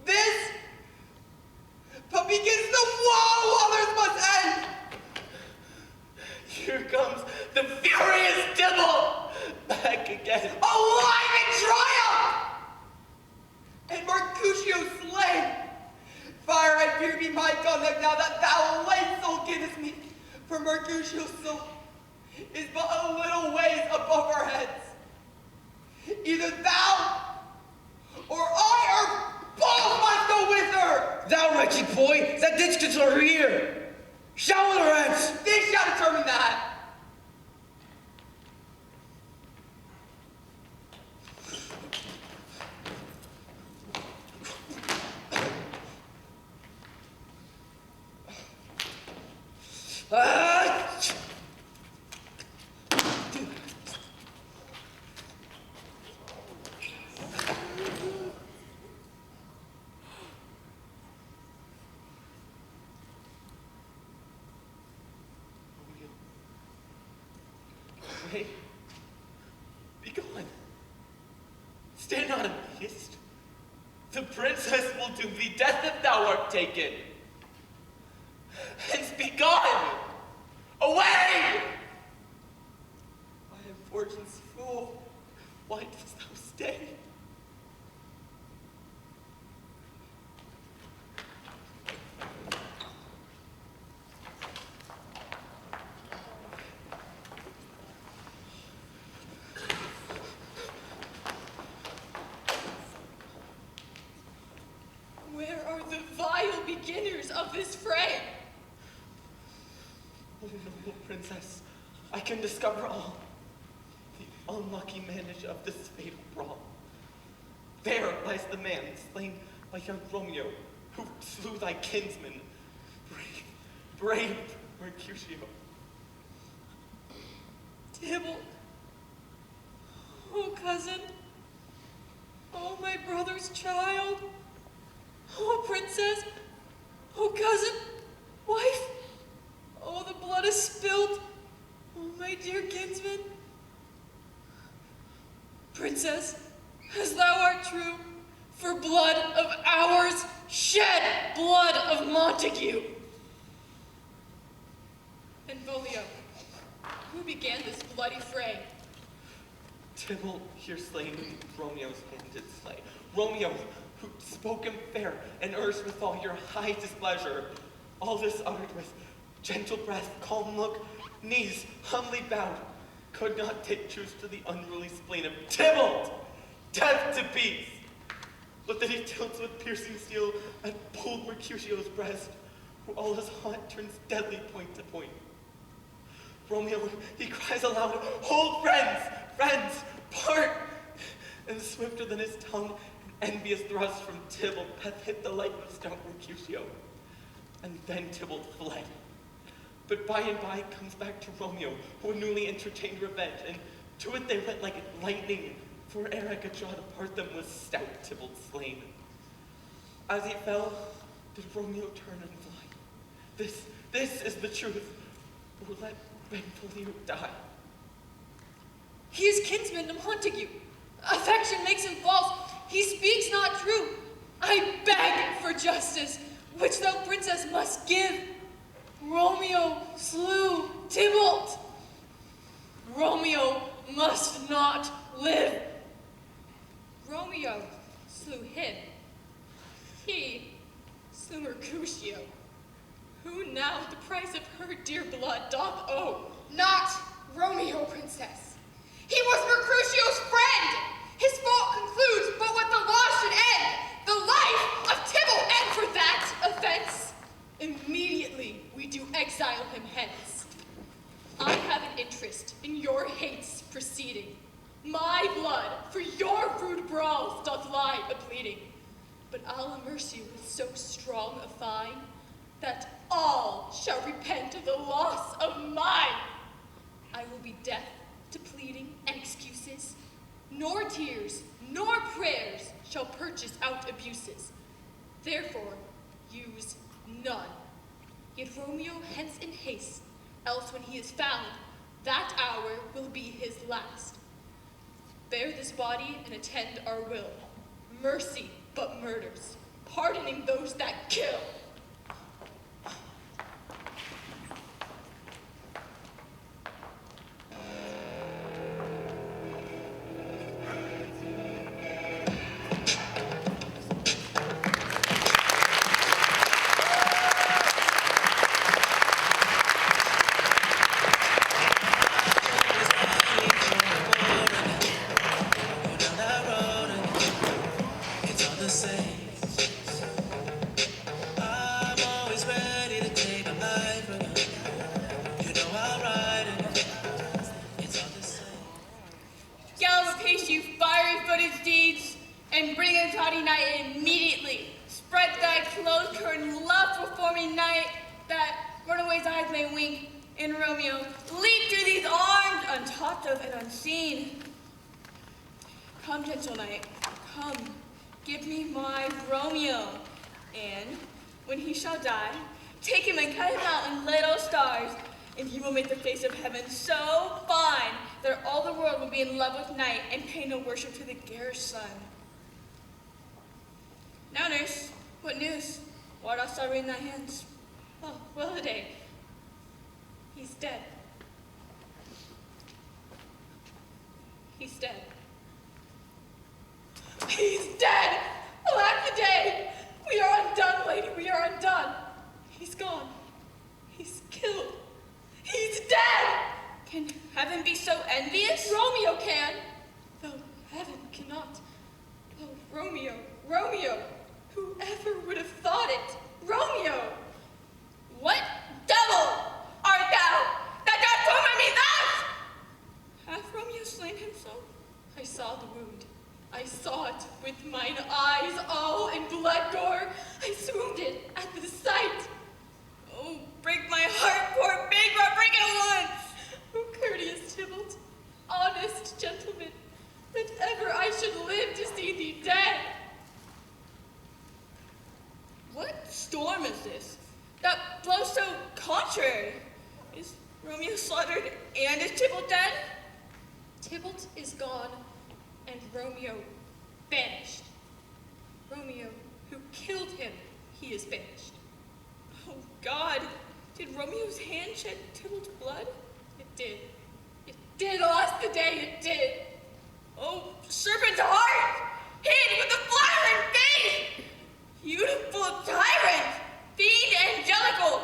This but begins the woe others must end. Here comes the furious Tybalt back again. Alive in triumph! And Mercutio slain. Fire, I fear be my conduct now that thou late soul givest me. For Mercutio's soul is but a little ways above our heads. Either thou or I or both must go with her. Thou wretched boy, that ditch gets over here. Shout with the rats. They shall determine that. Wait. Be gone. Stand not amazed. The princess will do thee death if thou art taken. Hence be gone. Away! I am fortune's fool. Why dost thou stay? Where are the vile beginnings? of this fray. Oh, noble princess, I can discover all. The unlucky manage of this fatal brawl. There lies the man slain by young Romeo, who slew thy kinsman, brave Mercutio. Tybalt. Oh, cousin. Oh, my brother's child. Oh, princess. Oh, cousin. Wife. Oh, the blood is spilled. Oh, my dear kinsman. Princess, as thou art true, for blood of ours shed blood of Montague. And Volio, who began this bloody fray? Tybalt here slain in Romeo's hand did slay. Romeo, who spoke him fair and urged with all your high displeasure. All this uttered with gentle breath, calm look, knees humbly bowed, could not take truce to the unruly spleen of Tybalt. Death to peace! Look that he tilts with piercing steel at bold Mercutio's breast, who all his haunt turns deadly point to point. Romeo, he cries aloud, hold friends, friends, part! And swifter than his tongue, an envious thrust from Tybalt hath hit the light of stout Mercutio. And then Tybalt fled. But by and by comes back to Romeo, who had newly entertained revenge, and to it they went like lightning, for ere I could draw to part them was stout Tybalt slain. As he fell, did Romeo turn and fly. This is the truth, or let Benvolio die. He is kinsman to Montague. Affection makes him false. He speaks not true. I beg for justice, which thou, princess, must give. Romeo slew Tybalt. Romeo must not live. Romeo slew him. He slew Mercutio, who now the price of her dear blood doth owe. Not Romeo, princess. He was Mercutio's friend. His fault concludes but what the law should end, the life of Tybalt. And for that offense, immediately we do exile him hence. I have an interest in your hates proceeding. My blood for your rude brawls doth lie a-bleeding. But I'll immerse you with so strong a fine that all shall repent of the loss of mine. I will be deaf to pleading and excuses, nor tears, nor prayers shall purchase out abuses. Therefore, use none. Yet Romeo hence in haste, else when he is found, that hour will be his last. Bear this body and attend our will. Mercy but murders, pardoning those that kill. Come, gentle knight, come, give me my Romeo. And when he shall die, take him and cut him out in little stars, and he will make the face of heaven so fine that all the world will be in love with night and pay no worship to the garish sun. Now, nurse, what news? Why dost thou wring thy hands? Oh, well a day. He's dead. He's dead. He's dead! Alack the day! We are undone, lady, we are undone. He's gone. He's killed. He's dead! Can heaven be so envious? Romeo can, though heaven cannot. Oh, Romeo, Romeo, whoever would have thought it? Romeo! storm is this that blows so contrary? Is Romeo slaughtered and is Tybalt dead? Tybalt is gone, and Romeo banished. Romeo, who killed him, he is banished. Oh God, did Romeo's hand shed Tybalt's blood? It did. It did, alas the day it did. Oh, serpent's heart, hid with the flattering face! Beautiful tyrant, fiend angelical,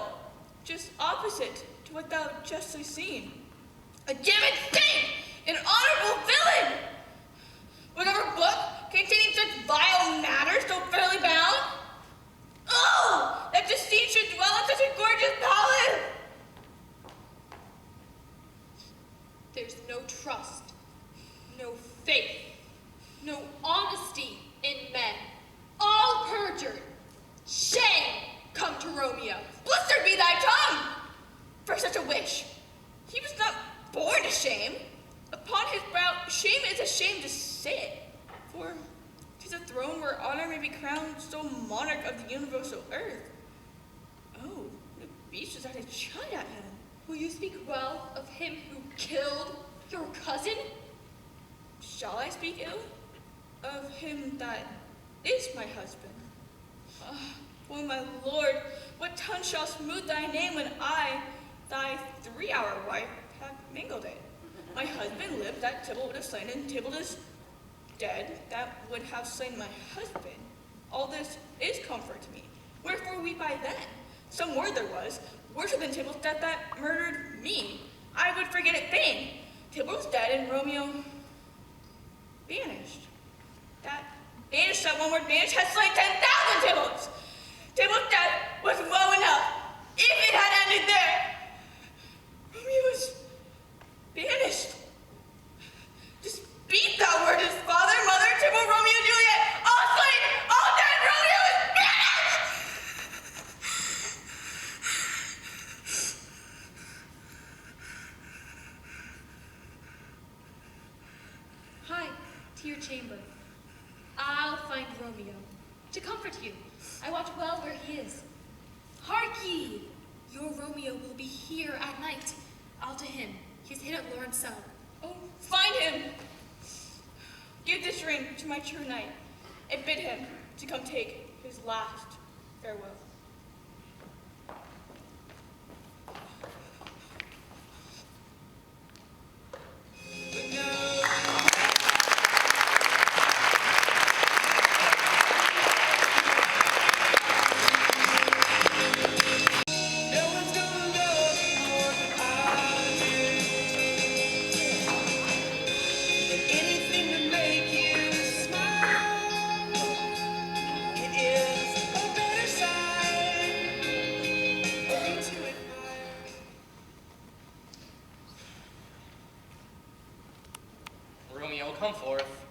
just opposite to what thou justly seen. A damned saint, an honorable villain! Whatever book containing such vile matter so fairly bound? Oh, that deceit should dwell in such a gorgeous palace! There's no trust, no faith, no honesty in men. All perjured. Shame come to Romeo. Blistered be thy tongue! For such a wish. He was not born to shame. Upon his brow, shame is a shame to sit. For 'tis a throne where honor may be crowned, so monarch of the universal earth. Oh, the beast is at a chide at him. Will you speak well of him who killed your cousin? Shall I speak ill of him that is my husband? Oh, my Lord, what tongue shall smooth thy name when I, thy 3-hour wife, have mingled it? My husband lived that Tybalt would have slain, and Tybalt is dead that would have slain my husband. All this is comfort to me. Wherefore weep I then? Some word there was, worse than Tybalt's death that murdered me. I would forget it fain. Tybalt's dead and Romeo banished. That banished, that one word banished, has slain 10,000 Tybalts. Tybalt's death was woe enough, if it had ended there. Romeo was banished. Just beat that word, his father, mother, Tybalt, Romeo, Juliet, all slain, all dead, Romeo is banished! Hie to your chamber. I'll find Romeo. To comfort you, I watch well where he is. Hark ye! Your Romeo will be here at night. I'll to him. He's hid at Lauren's cell. Oh, find him! Give this ring to my true knight, and bid him to come take his last farewell. Romeo, come forth.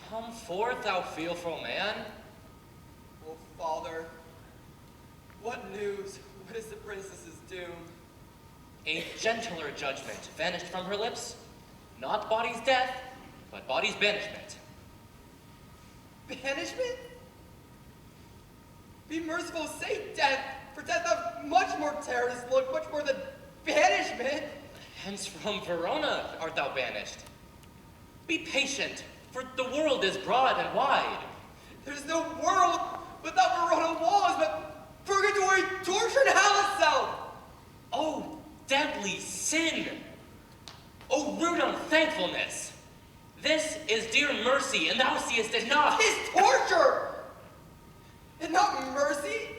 Come forth, thou fearful man. Oh, Father, what news? What is the princess's doom? A gentler judgment vanished from her lips. Not body's death, but body's banishment. Banishment? Be merciful, say death, for death of much more terrorist look, much more than banishment. Hence from Verona art thou banished. Be patient, for the world is broad and wide. There's no world without Verona walls, but purgatory, torture, and hell itself. Oh, deadly sin! Oh, rude unthankfulness! This is dear mercy, and thou seest it not. 'Tis torture, and not mercy.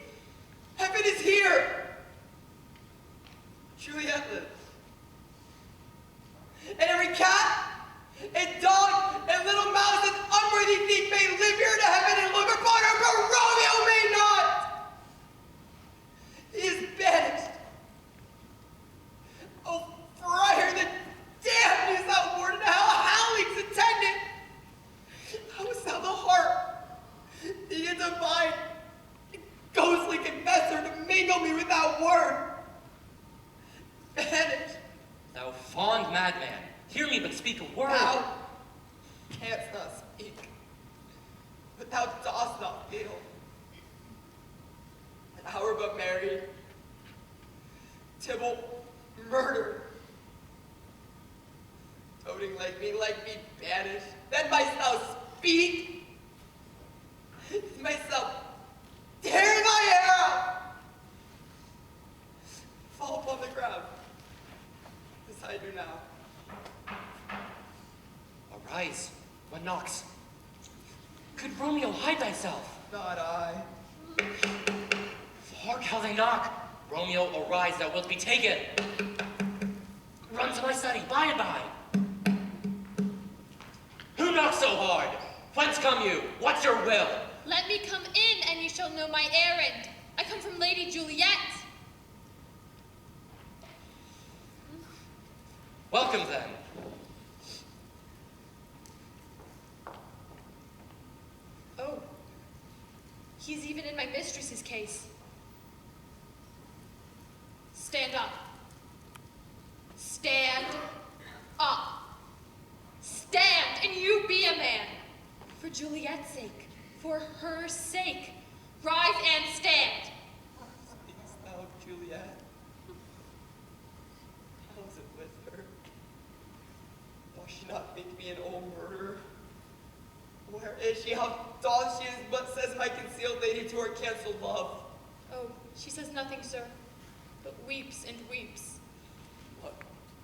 Heaven is here. Juliet lives. And every cat, and dog, and little mouse, and unworthy thief may live here to heaven and look upon her, but Romeo may not. He is banished. Oh, friar, the damned is thou word in hell, howling's attendant. How is thou the heart, the divine, ghostly confessor to mingle me without word? Banished. Thou fond madman, hear me but speak a word. Thou canst not speak, but but thou dost not fail. An hour but married, Tybalt murdered. Toting like me banished. Then mightst thou speak? Myself tearing my hair out, fall upon the ground, as I do now. Arise, what knocks? Good Romeo, hide thyself. Not I. Hark how they knock. Romeo, arise, thou wilt be taken. Run to my study, by and by. Who knocks so hard? Whence come you? What's your will? Let me come in, and you shall know my errand. I come from Lady Juliet. Welcome then. Oh, he's even in my mistress's case. Stand up. Stand up. Stand, and you be a man. For Juliet's sake, for her sake, rise and stand. Speakest thou of Juliet? How is it with her? Does she not make me an old murderer? Where is she? How doth she is but says my concealed lady to her cancelled love? Oh, she says nothing, sir, but weeps and weeps. What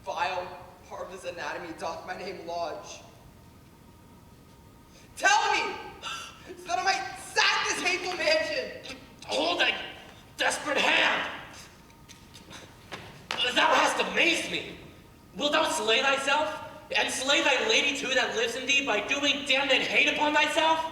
vile part of this anatomy doth my name lodge? Tell me, so that I might sack this hateful mansion. Hold thy desperate hand. Thou hast amazed me. Wilt thou slay thyself, and slay thy lady too that lives in thee by doing damned hate upon thyself?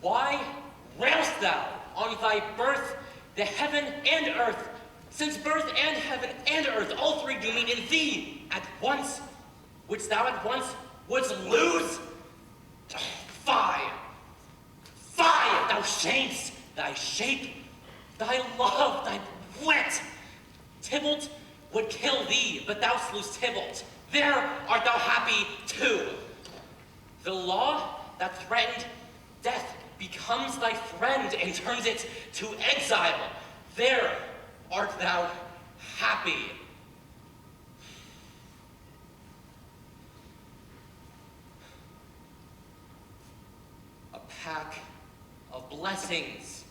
Why railst thou on thy birth, the heaven and earth, since birth and heaven and earth, all three do meet in thee at once, which thou at once wouldst lose? Fie! Fie! Thou shamest thy shape, thy love, thy wit! Tybalt would kill thee, but thou slewest Tybalt. There art thou happy too. The law that threatened death becomes thy friend and turns it to exile. There art thou happy. A pack of blessings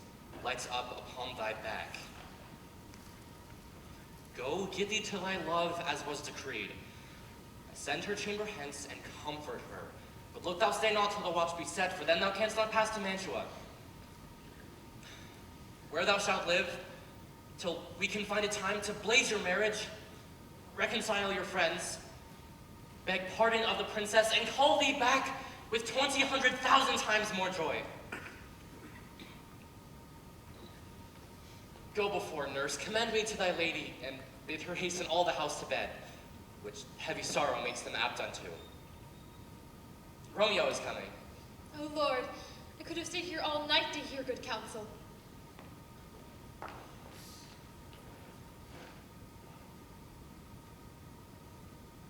lights up upon thy back. Go, get thee to thy love as was decreed. Ascend her chamber hence and comfort her. But look thou stay not till the watch be set, for then thou canst not pass to Mantua. Where thou shalt live, till we can find a time to blaze your marriage, reconcile your friends, beg pardon of the princess, and call thee back with 1,000 times more joy. Go before, nurse, commend me to thy lady, and bid her hasten all the house to bed, which heavy sorrow makes them apt unto. Romeo is coming. Oh, Lord, I could have stayed here all night to hear good counsel.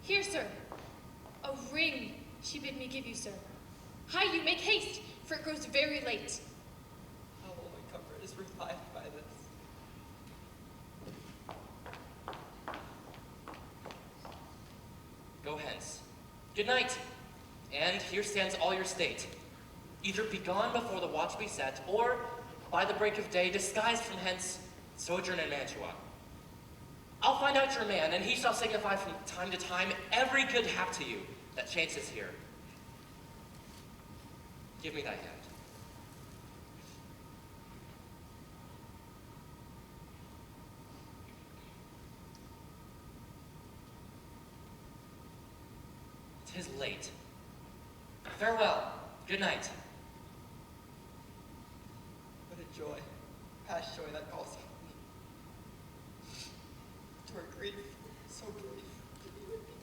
Here, sir, a ring she bid me give you, sir. Hie you, make haste, for it grows very late. How will my comfort is revived by this? Go hence. Good night. And here stands all your state. Either be gone before the watch be set, or by the break of day, disguised from hence, sojourn in Mantua. I'll find out your man, and he shall signify from time to time every good hap to you that chances here. Give me thy hand. "'Tis late. Farewell. Good night." What a joy, past joy that calls me. To her grief, so brief, to be with me.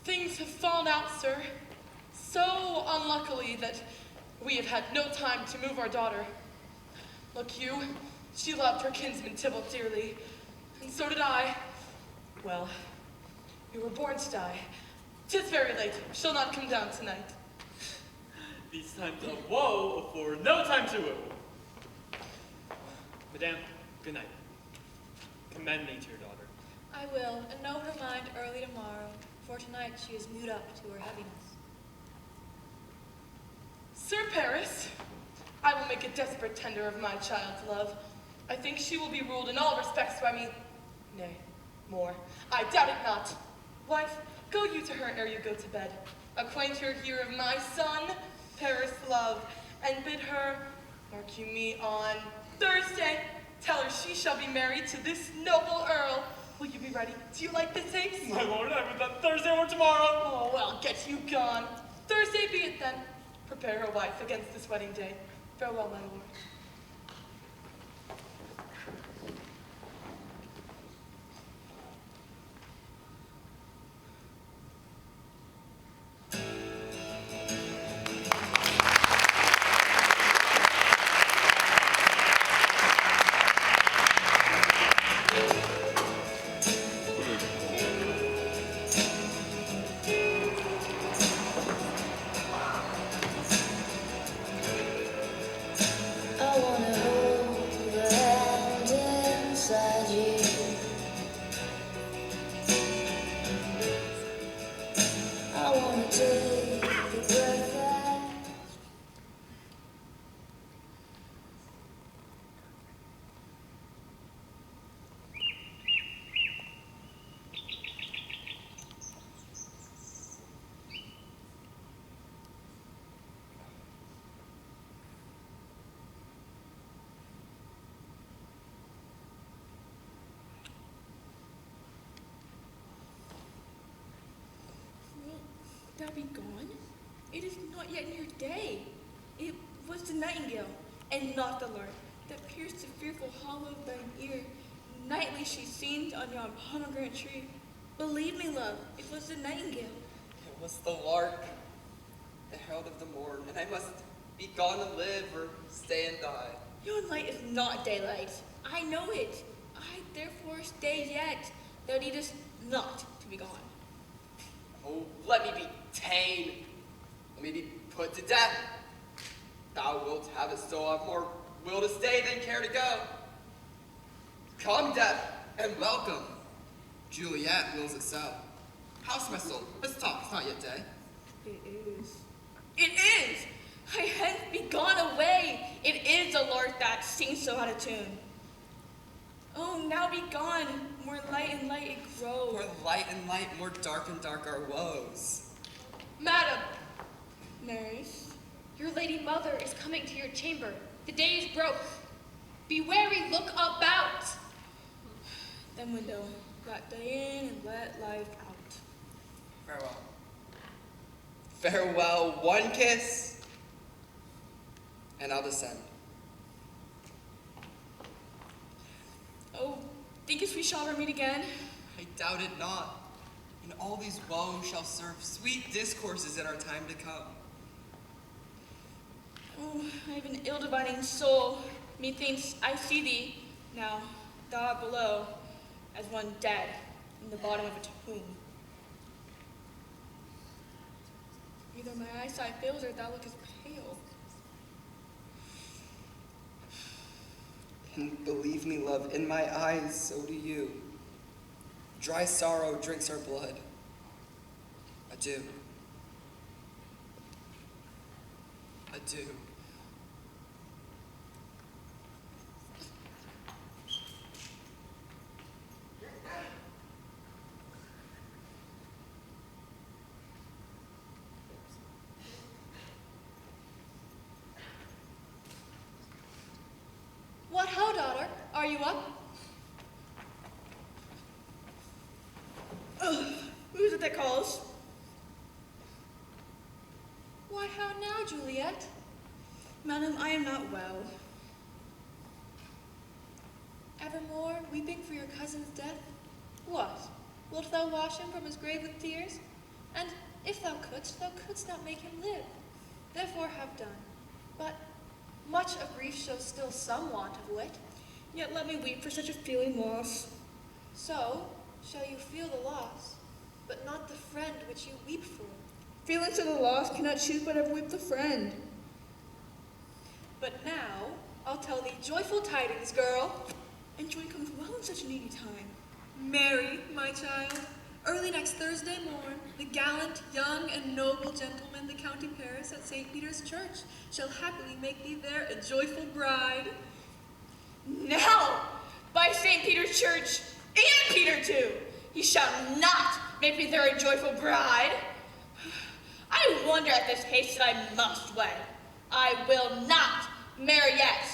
Things have fallen out, sir, so unluckily that we have had no time to move our daughter. Look you, she loved her kinsman Tybalt dearly, and so did I. Well, we were born to die. 'Tis very late, she'll not come down tonight. These times of woe afford no time to woo. Madame, good night. Commend me to your daughter. I will, and know her mind early tomorrow, for tonight she is mewed up to her heaviness. Sir Paris, I will make a desperate tender of my child's love. I think she will be ruled in all respects by me. Nay, more, I doubt it not. Wife, go you to her ere you go to bed. Acquaint her here of my son, Paris' love, and bid her, mark you me, on Thursday, tell her she shall be married to this noble earl. Will you be ready? Do you like this haste? My lord, I would that Thursday or tomorrow. Oh, well, get you gone. Thursday be it then. Prepare her wife against this wedding day. Farewell, my lord. I wanna hold your hand inside you. I wanna take your breath out. Will thou be gone? It is not yet near day. It was the nightingale, and not the lark, that pierced the fearful hollow of thine ear. Nightly she seemed on yon pomegranate tree. Believe me, love, it was the nightingale. It was the lark, the herald of the morn, and I must be gone to live or stay and die. Yon light is not daylight. I know it. I therefore stay yet. Thou needest not to be gone. Oh, let me be ta'en. Let me be put to death. Thou wilt have it so. I've more will to stay than care to go. Come, death, and welcome. Juliet wills it so. House, my soul, let's talk. It's not yet day. It is. It is! I hence be gone away. It is the lark that sings so out of tune. Oh, now be gone. More light and light it grows. More light and light, more dark and dark our woes. Madam, Nurse. your lady mother is coming to your chamber. The day is broke. Be wary, look about. Then window, let day in and let life out. Farewell. Farewell, one kiss, and I'll descend. Oh, thinkest we shall ever meet again? I doubt it not. And all these woes shall serve sweet discourses in our time to come. Oh, I have an ill-dividing soul. Methinks I see thee, now, thou art below, as one dead in the bottom of a tomb. Either my eyesight fails or thou lookest pale. And believe me, love, in my eyes, so do you. Dry sorrow drinks our blood. Adieu. Adieu. What ho, daughter? Are you up? Who is it that calls? Why, how now, Juliet? Madam, I am not well. Evermore weeping for your cousin's death? What? Wilt thou wash him from his grave with tears? And if thou couldst not make him live. Therefore have done. But much of grief shows still some want of wit. Yet let me weep for such a feeling loss. So shall you feel the loss, but not the friend which you weep for. Feelings of the loss cannot choose but have weep the friend. But now I'll tell thee joyful tidings, girl. And joy comes well in such a needy time. Marry, my child. Early next Thursday morn, the gallant, young, and noble gentleman, the County Paris at St. Peter's Church, shall happily make thee there a joyful bride. Now, by St. Peter's Church, and Peter too, he shall not make me there a joyful bride. I wonder at this haste that I must wed. I will not marry yet.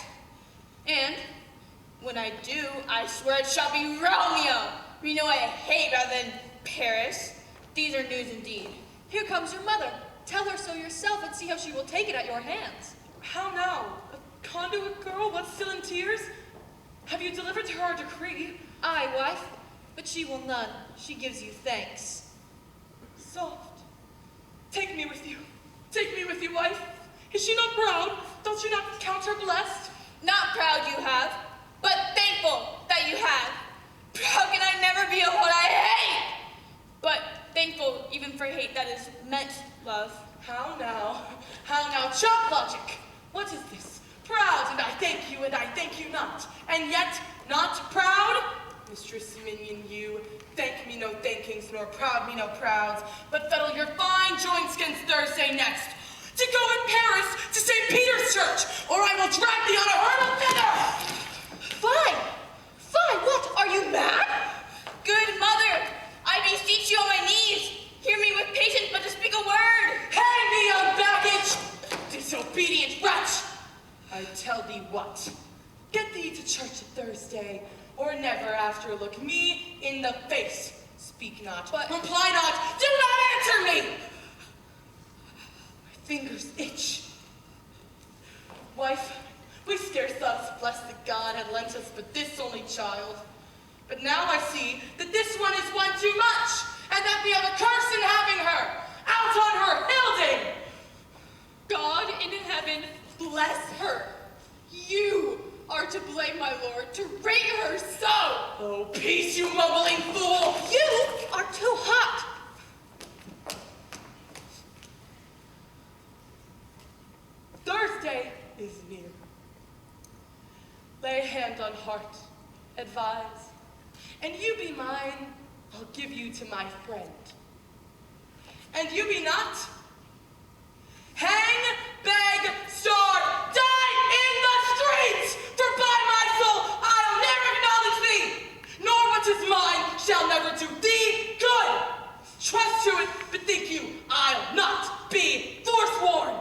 And when I do, I swear it shall be Romeo. You know I hate rather than Paris. These are news indeed. Here comes your mother. Tell her so yourself and see how she will take it at your hands. How now? A conduit girl, what's still in tears? Have you delivered to her our decree? Aye, wife, but she will none. She gives you thanks. Soft. Take me with you. Take me with you, wife. Is she not proud? Does she not count her blessed? Not proud you have, but thankful that you have. Proud can I never be of what I hate, but thankful even for hate that is meant love. How now? How now? Chop logic. What is this? Proud, and I thank you, and I thank you not. And yet, not proud? Mistress Minion, you thank me no thankings, nor proud me no prouds, but fettle your fine joint-skins Thursday next, to go in Paris to St. Peter's Church, or I will drag thee on a hurdle thither! Fine! Fine, what? Are you mad? Good mother, I beseech you on my knees, hear me with patience but to speak a word. Hang me on baggage, disobedient wretch! I tell thee what, get thee to church Thursday, or never after look me in the face. Speak not, but reply not, do not answer me! My fingers itch. Wife, we scarce thus blessed that God had lent us but this only child. But now I see that this one is one too much, and that we have a curse in having her. Out on her, building! God in heaven bless her. You are to blame, my lord, to rate her so. Oh, peace, you mumbling fool! You are too hot. Thursday is near. Lay hand on heart, advise, and you be mine, I'll give you to my friend. And you be not, hang, beg, starve, die in the streets! For by my soul, I'll never acknowledge thee, nor what is mine shall never do thee good. Trust to it, but think you, I'll not be forsworn.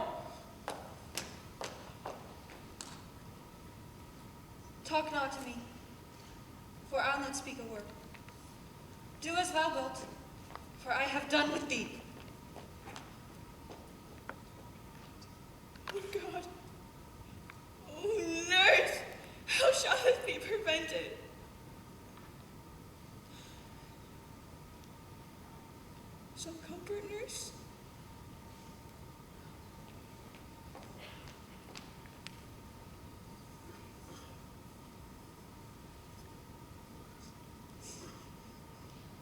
Talk not to me, for I'll not speak a word. Do as thou wilt, for I have done with thee. Oh God. Oh nurse, how shall this be prevented? Some comfort, nurse?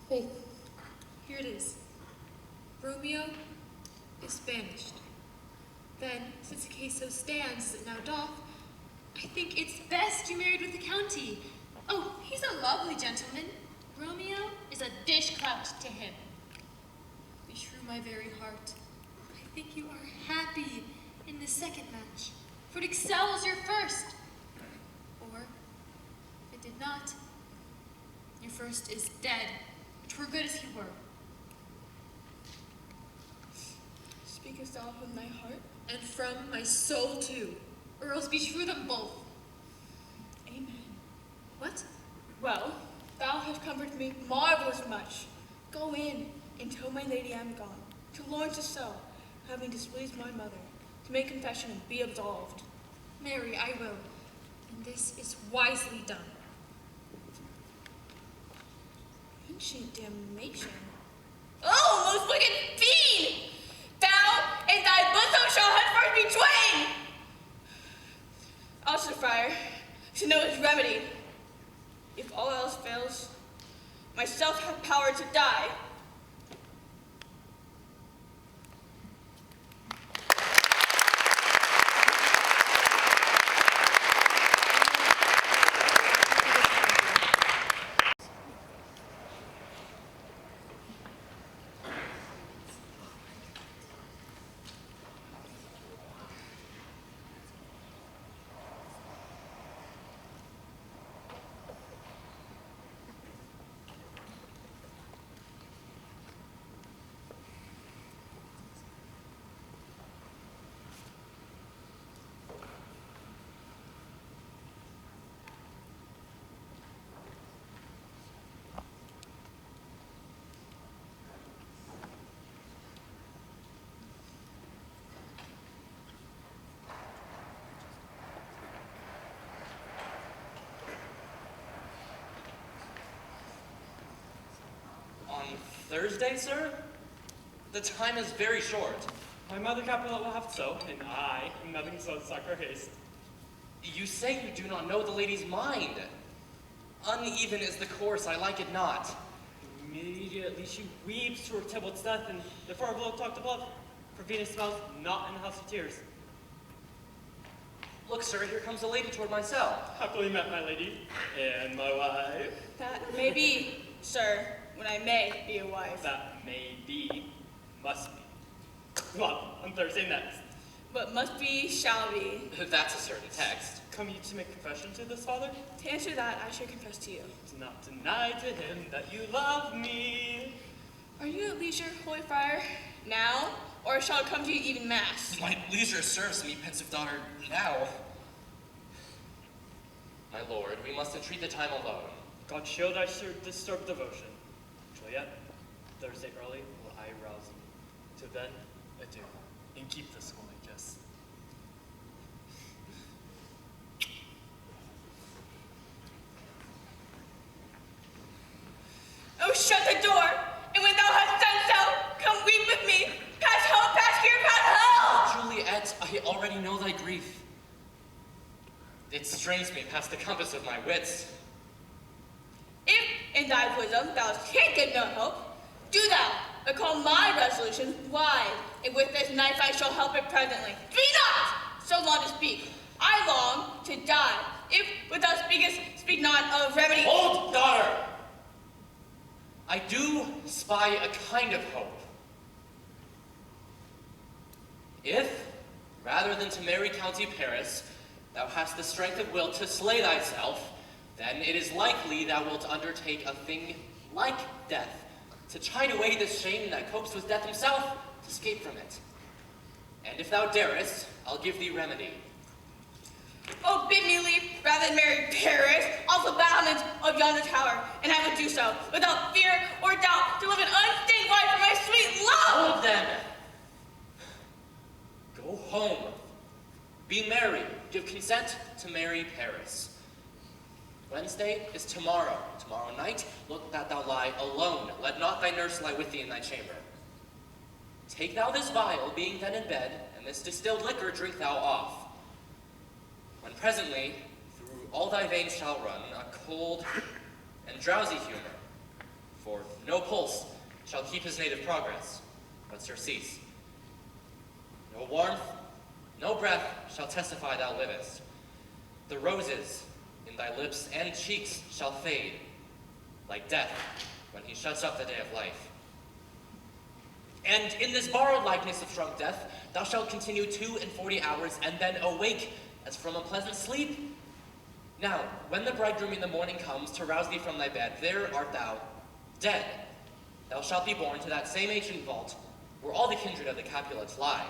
Faith, here it is. Romeo is banished. Then, since the case so stands as it now doth, I think it's best you married with the county. Oh, he's a lovely gentleman. Romeo is a dishclout to him. Beshrew my very heart. I think you are happy in the second match, For it excels your first. or if it did not, Your first is dead, which were good as he were. speakest thou from thy heart, and from my soul too. Or else beshrew them both. Amen. What? Well, thou hast comforted me marvelous much. Go in and tell my lady I am gone, to Lawrence's cell, having displeased my mother, to make confession and be absolved. Marry, I will. And this is wisely done. Ancient damnation. Oh most wicked fiend! Thou and thy bosom shall henceforth be twain! Also, friar, to know his remedy. If all else fails, myself have power to die. Thursday, sir? The time is very short. My mother Capulet will have so, and I am nothing so sacre haste. You say you do not know the lady's mind. Uneven is the course, I like it not. Immediately she weeps to her Tybalt's death, and the far below talked of love. For Venus smells not in the house of tears. Look, sir, here comes a lady toward my cell. Happily met, my lady, and my wife. That may be, sir, when I may be a wife. That may be, must be. Well, on Thursday next. But must be, shall be. That's a certain text. Come you to make confession to this, father? To answer that, I should confess to you. Do not deny to him that you love me. Are you at leisure, holy friar, now, or shall it come to you even mass? My leisure serves me, pensive daughter, now. My lord, we must entreat the time alone. God shield I should disturb devotion. Juliet, Thursday early will I rouse you. Till then, adieu, and keep this holy kiss. Oh, shut the door, and when thou hast done so, come weep with me. Pass home, pass here, pass home! Juliet, I already know thy grief. It strains me past the compass of my wits. If in thy bosom thou hast taken no hope, do thou, but call my resolution wise, and with this knife I shall help it presently. Be not so long to speak. I long to die. If what thou speakest, speak not of remedy. Hold, daughter! I do spy a kind of hope. If, rather than to marry County Paris, thou hast the strength of will to slay thyself, then it is likely thou wilt undertake a thing like death, to chide away the shame that copes with death himself, to escape from it. And if thou darest, I'll give thee remedy. Oh, bid me leave rather than marry Paris, off the battlements of yonder tower, and I would do so, without fear or doubt, to live an unstained life for my sweet love! Hold then! Go home. Be merry. Give consent to marry Paris. Wednesday is tomorrow. Tomorrow night, look that thou lie alone. Let not thy nurse lie with thee in thy chamber. Take thou this vial, being then in bed, and this distilled liquor drink thou off. When presently, through all thy veins shall run a cold and drowsy humor, for no pulse shall keep his native progress, but surcease. No warmth, no breath shall testify thou livest. The roses in thy lips and cheeks shall fade, like death when he shuts up the day of life. And in this borrowed likeness of shrunk death, thou shalt continue 42 hours, and then awake as from a pleasant sleep. Now, when the bridegroom in the morning comes to rouse thee from thy bed, there art thou, dead. Thou shalt be borne to that same ancient vault, where all the kindred of the Capulets lie.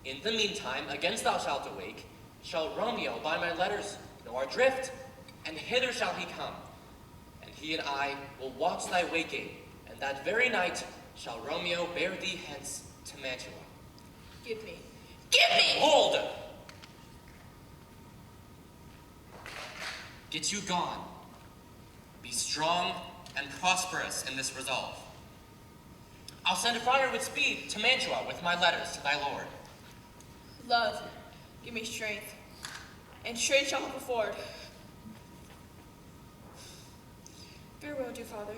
In the meantime, against thou shalt awake, shall Romeo by my letters know our drift, and hither shall he come. And he and I will watch thy waking, and that very night shall Romeo bear thee hence to Mantua. Give me. Give me! Hold! Get you gone. Be strong and prosperous in this resolve. I'll send a friar with speed to Mantua with my letters to thy lord. Love, give me strength, and strength shall help afford. Farewell, dear father.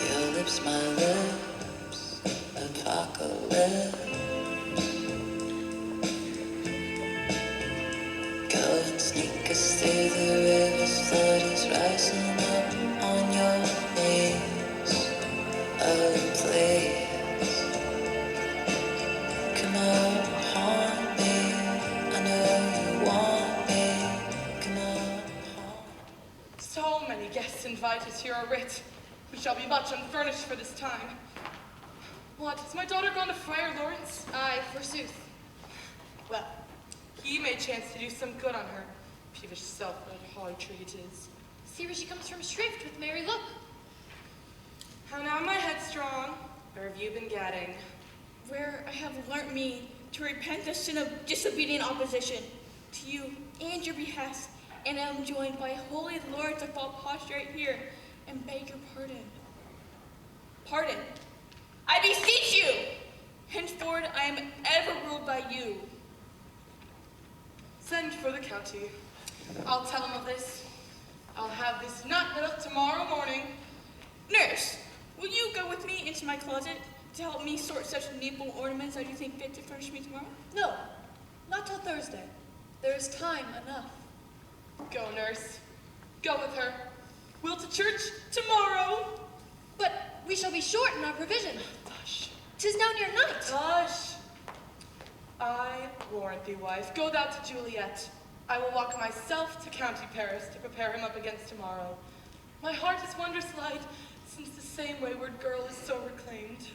Your lips, my lips, apocalypse. Go and sneak us through the river's flood is rising up on your knees. Oh, please, come on, haunt me. I know you want me. Come on, haunt me. So many guests invited here are writ. We shall be much unfurnished for this time. What, is my daughter gone to Friar Lawrence? Aye, forsooth. Well, he may chance to do some good on her. Peevish self-willed hollow tree it is. See where she comes from shrift with merry look. How now, my headstrong? Where have you been gadding? Where I have learnt me to repent the sin of disobedient opposition to you and your behest, and am joined by holy Lord to fall prostrate here and beg your pardon. Pardon, I beseech you! Henceforward I am ever ruled by you. Send for the county. I'll tell him of this. I'll have this knot lit up tomorrow morning. Nurse, will you go with me into my closet to help me sort such needful ornaments as you think fit to furnish me tomorrow? No, not till Thursday. There is time enough. Go, nurse. Go with her. We'll to church tomorrow. But we shall be short in our provision. Hush. 'Tis now near night. Hush. I warrant thee, wife. Go thou to Juliet. I will walk myself to County Paris to prepare him up against tomorrow. My heart is wondrous light, since the same wayward girl is so reclaimed.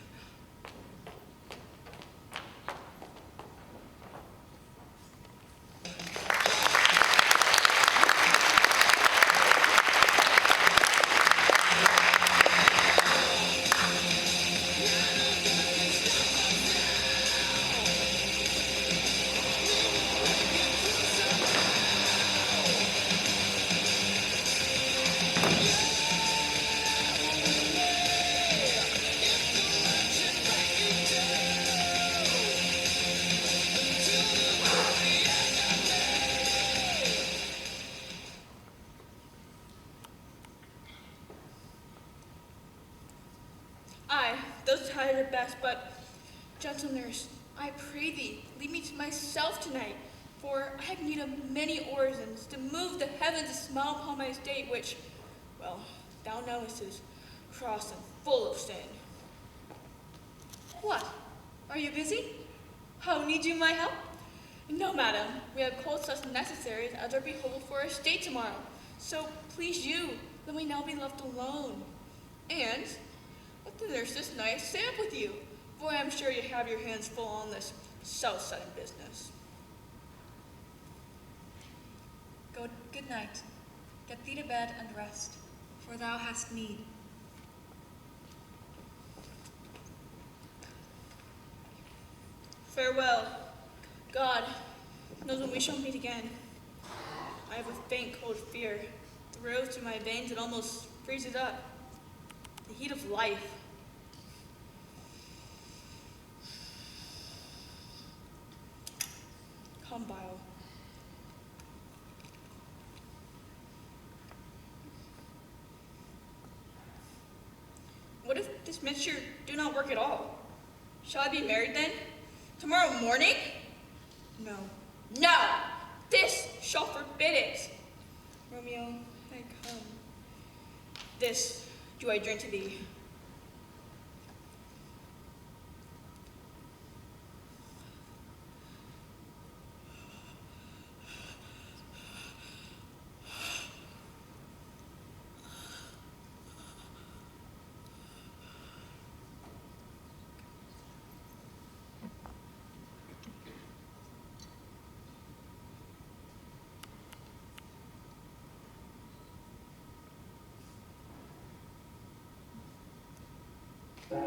Aye, those tired at best, but, gentle nurse, I pray thee, leave me to myself tonight, for I have need of many orisons to move the heavens to smile upon my estate, which, well, thou knowest is cross and full of sin. What? Are you busy? How need you my help? No, madam, we have quite such necessaries as are behold for our estate tomorrow. So, please you, let me now be left alone. And, let the nurse this night stamp with you, for I am sure you have your hands full on this self-setting business. Go, good night. Get thee to bed and rest, for thou hast need. Farewell. God knows when we shall meet again. I have a faint cold fear. It rose to my veins and almost freezes up. The heat of life. Come, bile. What if this mixture do not work at all? Shall I be married then? Tomorrow morning? No. No! This shall forbid it! Romeo, I come. This do I drink to thee. Come,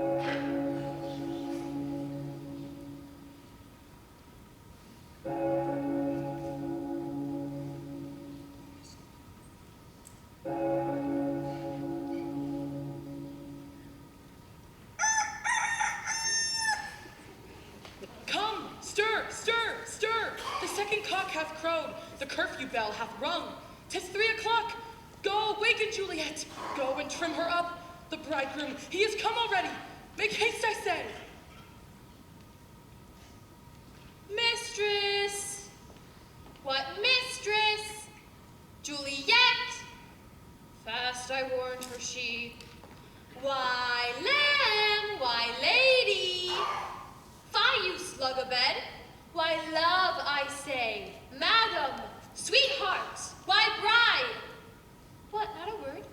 stir, stir, stir! The second cock hath crowed, the curfew bell hath rung. 'Tis 3 o'clock. Go awaken Juliet. Go and trim her up. The bridegroom, he is come already. Make haste, I say. Mistress! What mistress? Juliet! Fast I warned her she. Why, lamb, why, lady? Fie, you slug a bed. Why, love, I say. Madam, sweetheart, why, bride? What, not a word?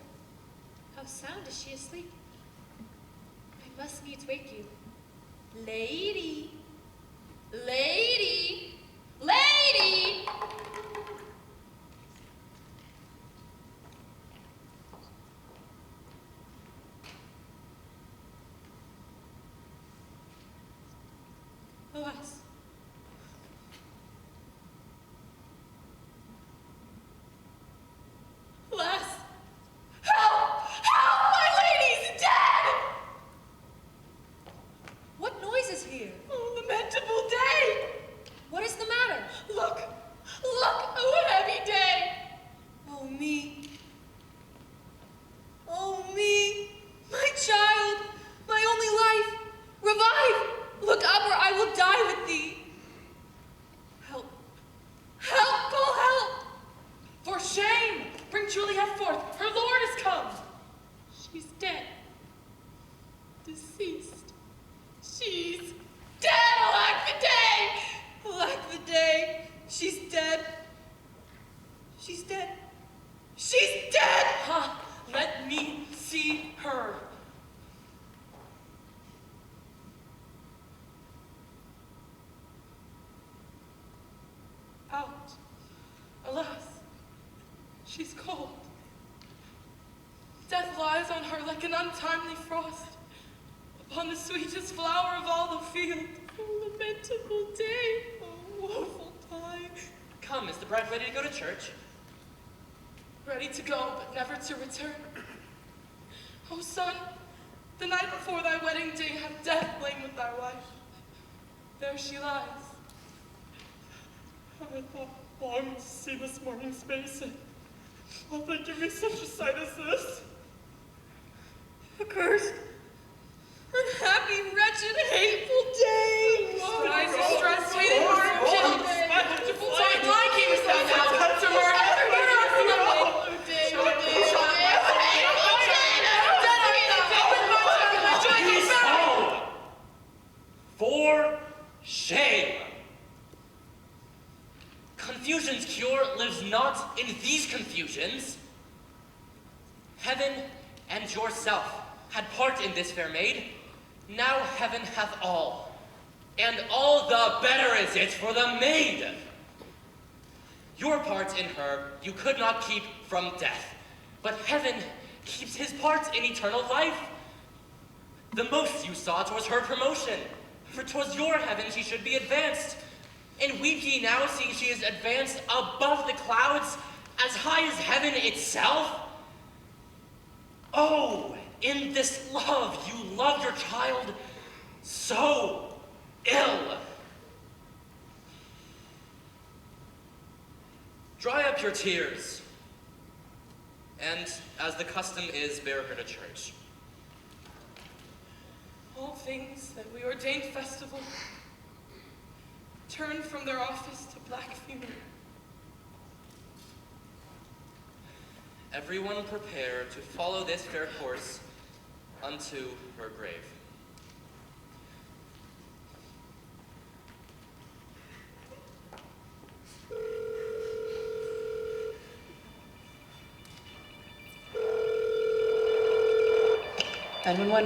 How sound is she asleep? I must needs wake you. Lady, lady, lady! Alas. Alas. Help! Help! My lady's dead! What noise is here? Oh, lamentable day! What is the matter? Look! Look! Oh, heavy day! Oh, me. Oh, me. My child. My only life. Revive! Look up or I will die with thee. Help. Help! Call help! For shame! Bring Juliet forth! Her lord is come! She's dead. Deceased. She's dead! Alack the day! Alack the day. She's dead. She's dead. She's dead! Ha! Let me see her. Out. Alas, she's cold. Death lies on her like an untimely frost upon the sweetest flower of all the field. Oh, lamentable day! Oh, woeful time! Come, is the bride ready to go to church? Ready to go, but never to return. Oh, son, the night before thy wedding day hath death lain with thy wife. There she lies. I thought long to see this morning's face, and will they give me such a sight as this? Accursed, unhappy, wretched, hateful day! Skies are stressed, waiting for our kittens. Why camest thou now? To For shame! Confusion's cure lives not in these confusions. Heaven and yourself had part in this fair maid. Now heaven hath all, and all the better is it for the maid. Your part in her you could not keep from death, but heaven keeps his part in eternal life. The most you sought was her promotion, for 'twas your heaven she should be advanced. And weep ye now, seeing she is advanced above the clouds, as high as heaven itself? Oh, in this love you love your child so ill. Dry up your tears, and as the custom is, bear her to church. All things that we ordained festival turned from their office to black funeral. Everyone prepare to follow this fair course unto her grave.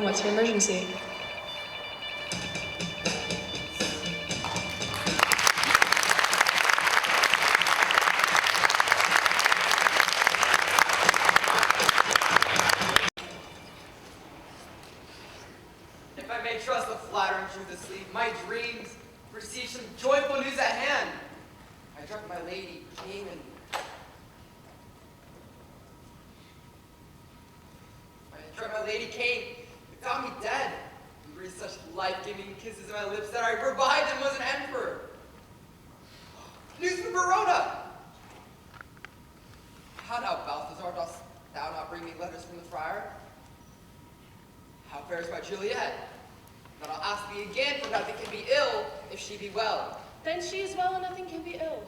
What's your emergency? is at hand. I struck my lady, came and found me dead. And breathed such life-giving kisses in my lips that I revived and was an emperor. News from Verona! How now, Balthazar, dost thou not bring me letters from the friar? How fares my Juliet? But I'll ask thee again, for nothing can be ill if she be well. Then she is well and nothing can be ill.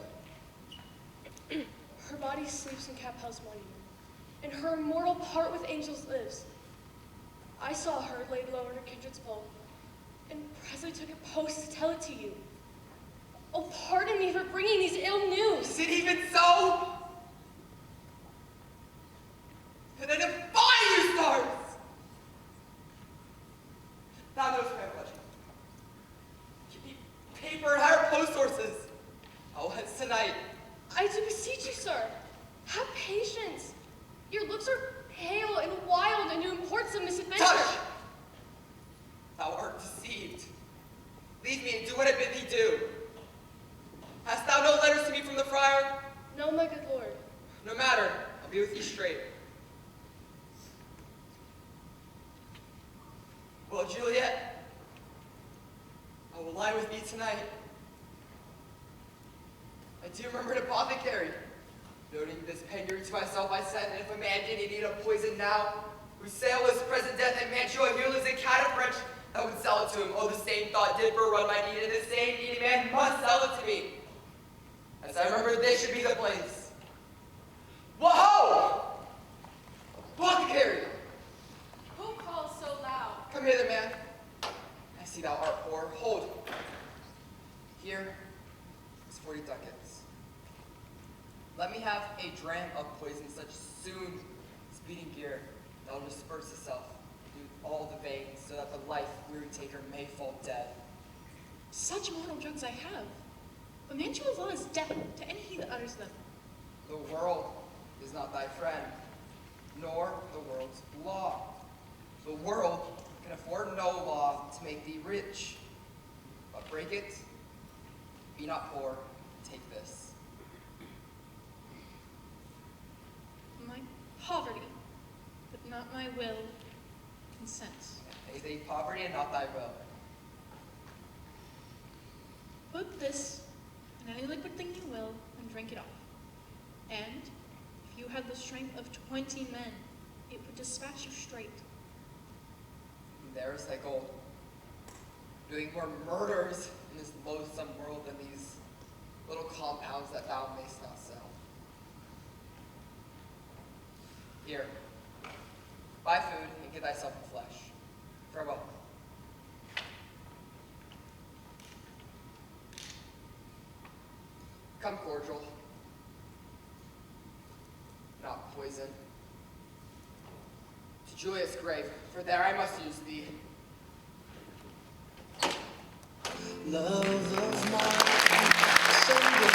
Her body sleeps in Capel's monument, and her immortal part with angels lives. I saw her laid low in her kindred's vault, and Presley took it post to tell it to you. Oh, pardon me for bringing these ill news. Is it even so? And I defy you, stars! Thou knowest my pleasure. Give me paper and hire post horses. I'll hence tonight. I do beseech you, sir. Have patience. Your looks are pale and wild, and you import some misadventure. Tush! Thou art deceived. Leave me and do what I bid thee do. Hast thou no letters to me from the friar? No, my good lord. No matter. I'll be with you straight. Well, Juliet, I will lie with thee tonight. I do remember an apothecary. Noting this penury to myself, I said, and if a man did need a poison now, whose sale was present death, and Mantua here lives in Catafrench, I would sell it to him. Oh, the same thought did forerun my need, and the same needy man must sell it to me. As I remember, this should be the place. Whoa! Apothecary! Who calls so loud? Come hither, man. I see thou art poor. Hold. Here is 40 ducats. Let me have a dram of poison such soon as beating gear that will disperse itself through all the veins so that the life-weary taker may fall dead. Such mortal drugs I have. But Mantua's law is death to any he that utters them. The world is not thy friend, nor the world's law. The world can afford no law to make thee rich. But break it, be not poor, take this. My poverty, but not my will, consents. Pay thee poverty and not thy will. Put this in any liquid thing you will, and drink it off. And, if you had the strength of 20 men, it would dispatch you straight. And there is thy gold. Doing more murders in this loathsome world than these little compounds that thou mayst not sell. Here, buy food and get thyself a flesh. Farewell. Come cordial, not poison. To Juliet's grave, for there I must use thee. Love of mine, someday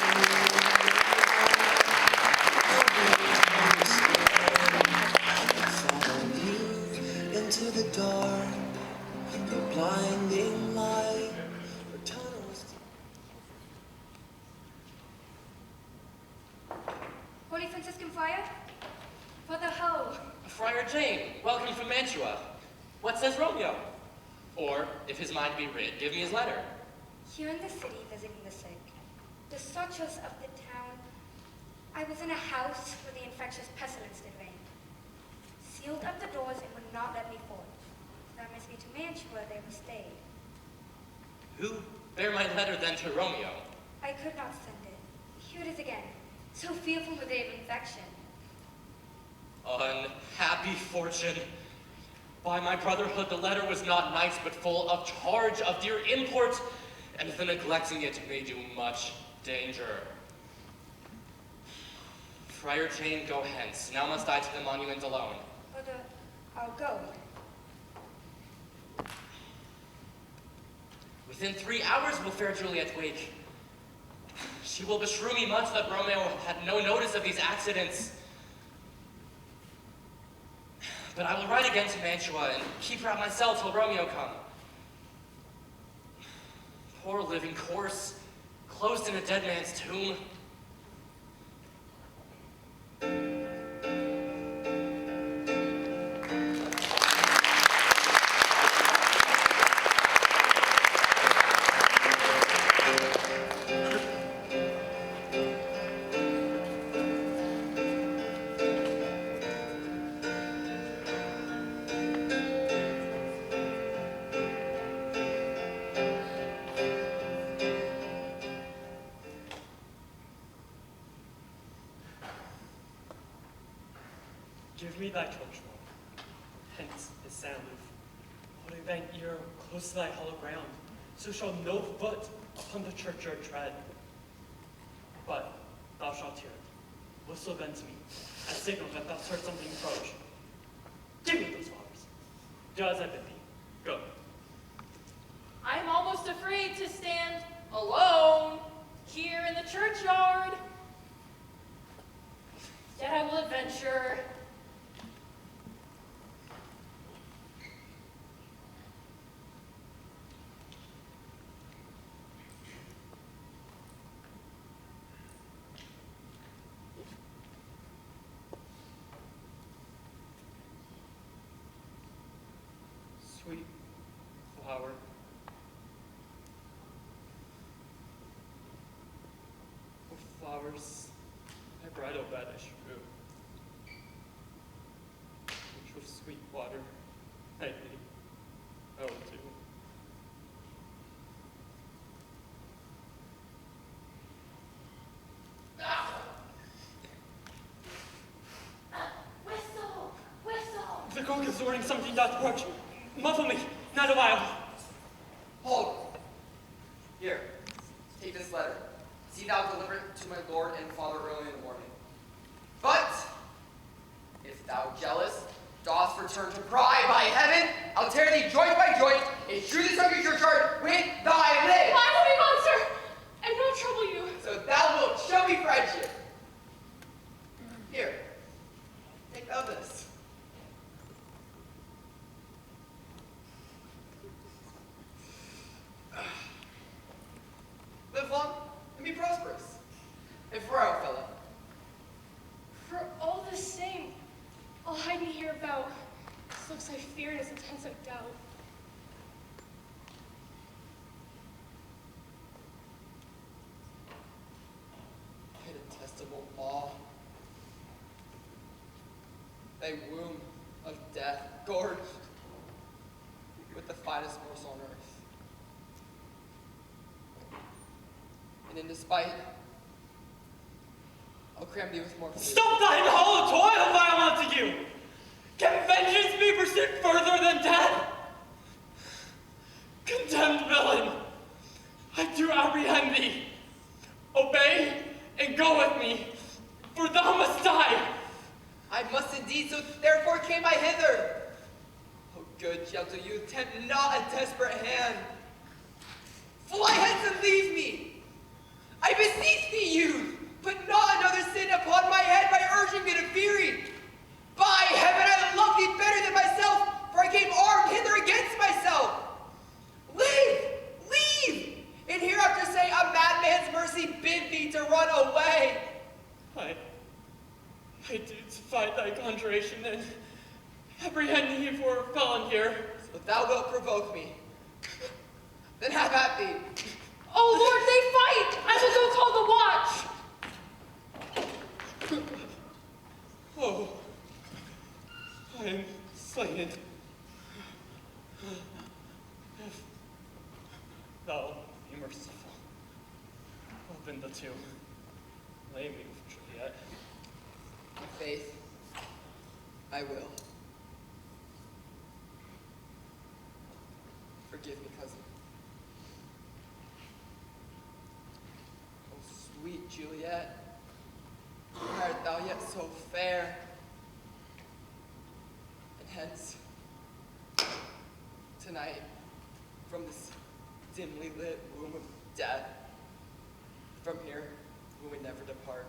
follow you into the dark, the blinding light, the tunnels. Holy Franciscan Friar, for the hoe. Friar Jane, welcome from Mantua. What says Romeo? Or, if his mind be rid, give me his letter. Here in the city visiting the sick, the suchars of the town, I was in a house where the infectious pestilence did reign. Sealed up the doors and would not let me forth. That must be to Mantua they were stayed. Who bear my letter then to Romeo? I could not send it. Here it is again. So fearful were they of infection. Unhappy fortune. By my brotherhood, the letter was not nice, but full of charge of dear import, and the neglecting it may do much danger. Friar Jane, go hence. Now must I to the monument alone. Brother, I'll go. Within 3 hours will fair Juliet wake. She will beshrew me much that Romeo had no notice of these accidents. But I will ride again to Mantua and keep her at my cell till Romeo come. Poor living corse, closed in a dead man's tomb. Give me thy torchlight, hence is sound holding thine ear close to thy hollow ground, so shall no foot upon the churchyard tread. But thou shalt hear it, whistle then to me, as signal that thou heard something approach. Give me those flowers. Do as I bid thee. Go. I'm almost afraid to stand alone here in the churchyard. Yet I will adventure. Sweet flower. With flowers, my bridal bed I strew, which with sweet water nightly I will do. Whistle! Whistle! The cock is roaring, something doth approach. Muffle me, not a while. Hold. Here, take this letter. See thou deliver it to my lord and father early in the morning. But, if thou jealous, dost return to pry by heaven, I'll tear thee joint by joint, and strew this hungry churchyard with thy lips. Fly from me, monster! I will not trouble you. So thou wilt show me friendship. Here, take thou this. Live long and be prosperous. And farewell, fellow. For all the same, I'll hide me here about. This looks like fear and as intense like doubt. I detestable awe. Thy womb of death, gorged with the finest morsel on earth. And in despite, I'll cram thee with more food. Stop thine hollow toil, vile Montague! Can vengeance be pursued further than death? Condemned villain, I do apprehend thee. Obey and go with me, for thou must die. I must indeed, so therefore came I hither. Oh, good gentle youth, tempt not a desperate hand. Fly hence and leave me. I beseech thee, youth, put not another sin upon my head by urging me to fury. By heaven, I love thee better than myself, for I came armed hither against myself. Leave, and hereafter say a madman's mercy bid thee to run away. I do defy thy conjuration and apprehend thee for a felon here. So thou wilt provoke me. Then have at thee. Oh Lord, they fight! I will go call the watch. Oh, I am slain. If thou be merciful, open the tomb. Lay me with Juliet. Faith, I will. Forgive me, cousin. Oh, sweet Juliet, why art thou yet so fair? And hence, tonight, from this dimly lit womb of death, from here, we would never depart.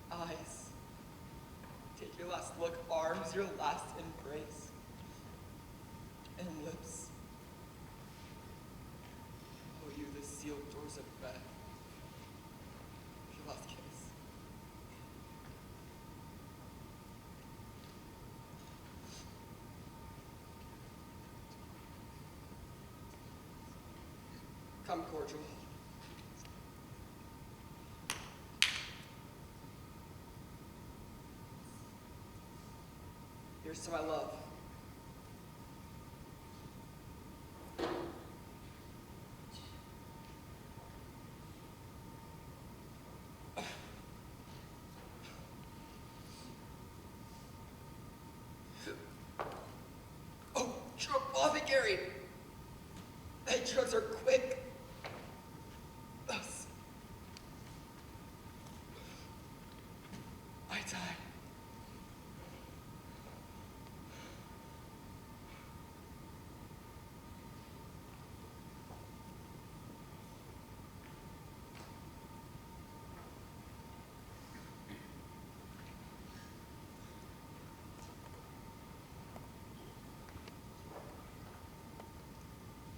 Eyes, take your last look, arms, your last embrace, and lips. Oh, you, the sealed door Come, cordial. Here's to my love. Oh, drug apothecary! Thy drugs are quick. Thus, I die.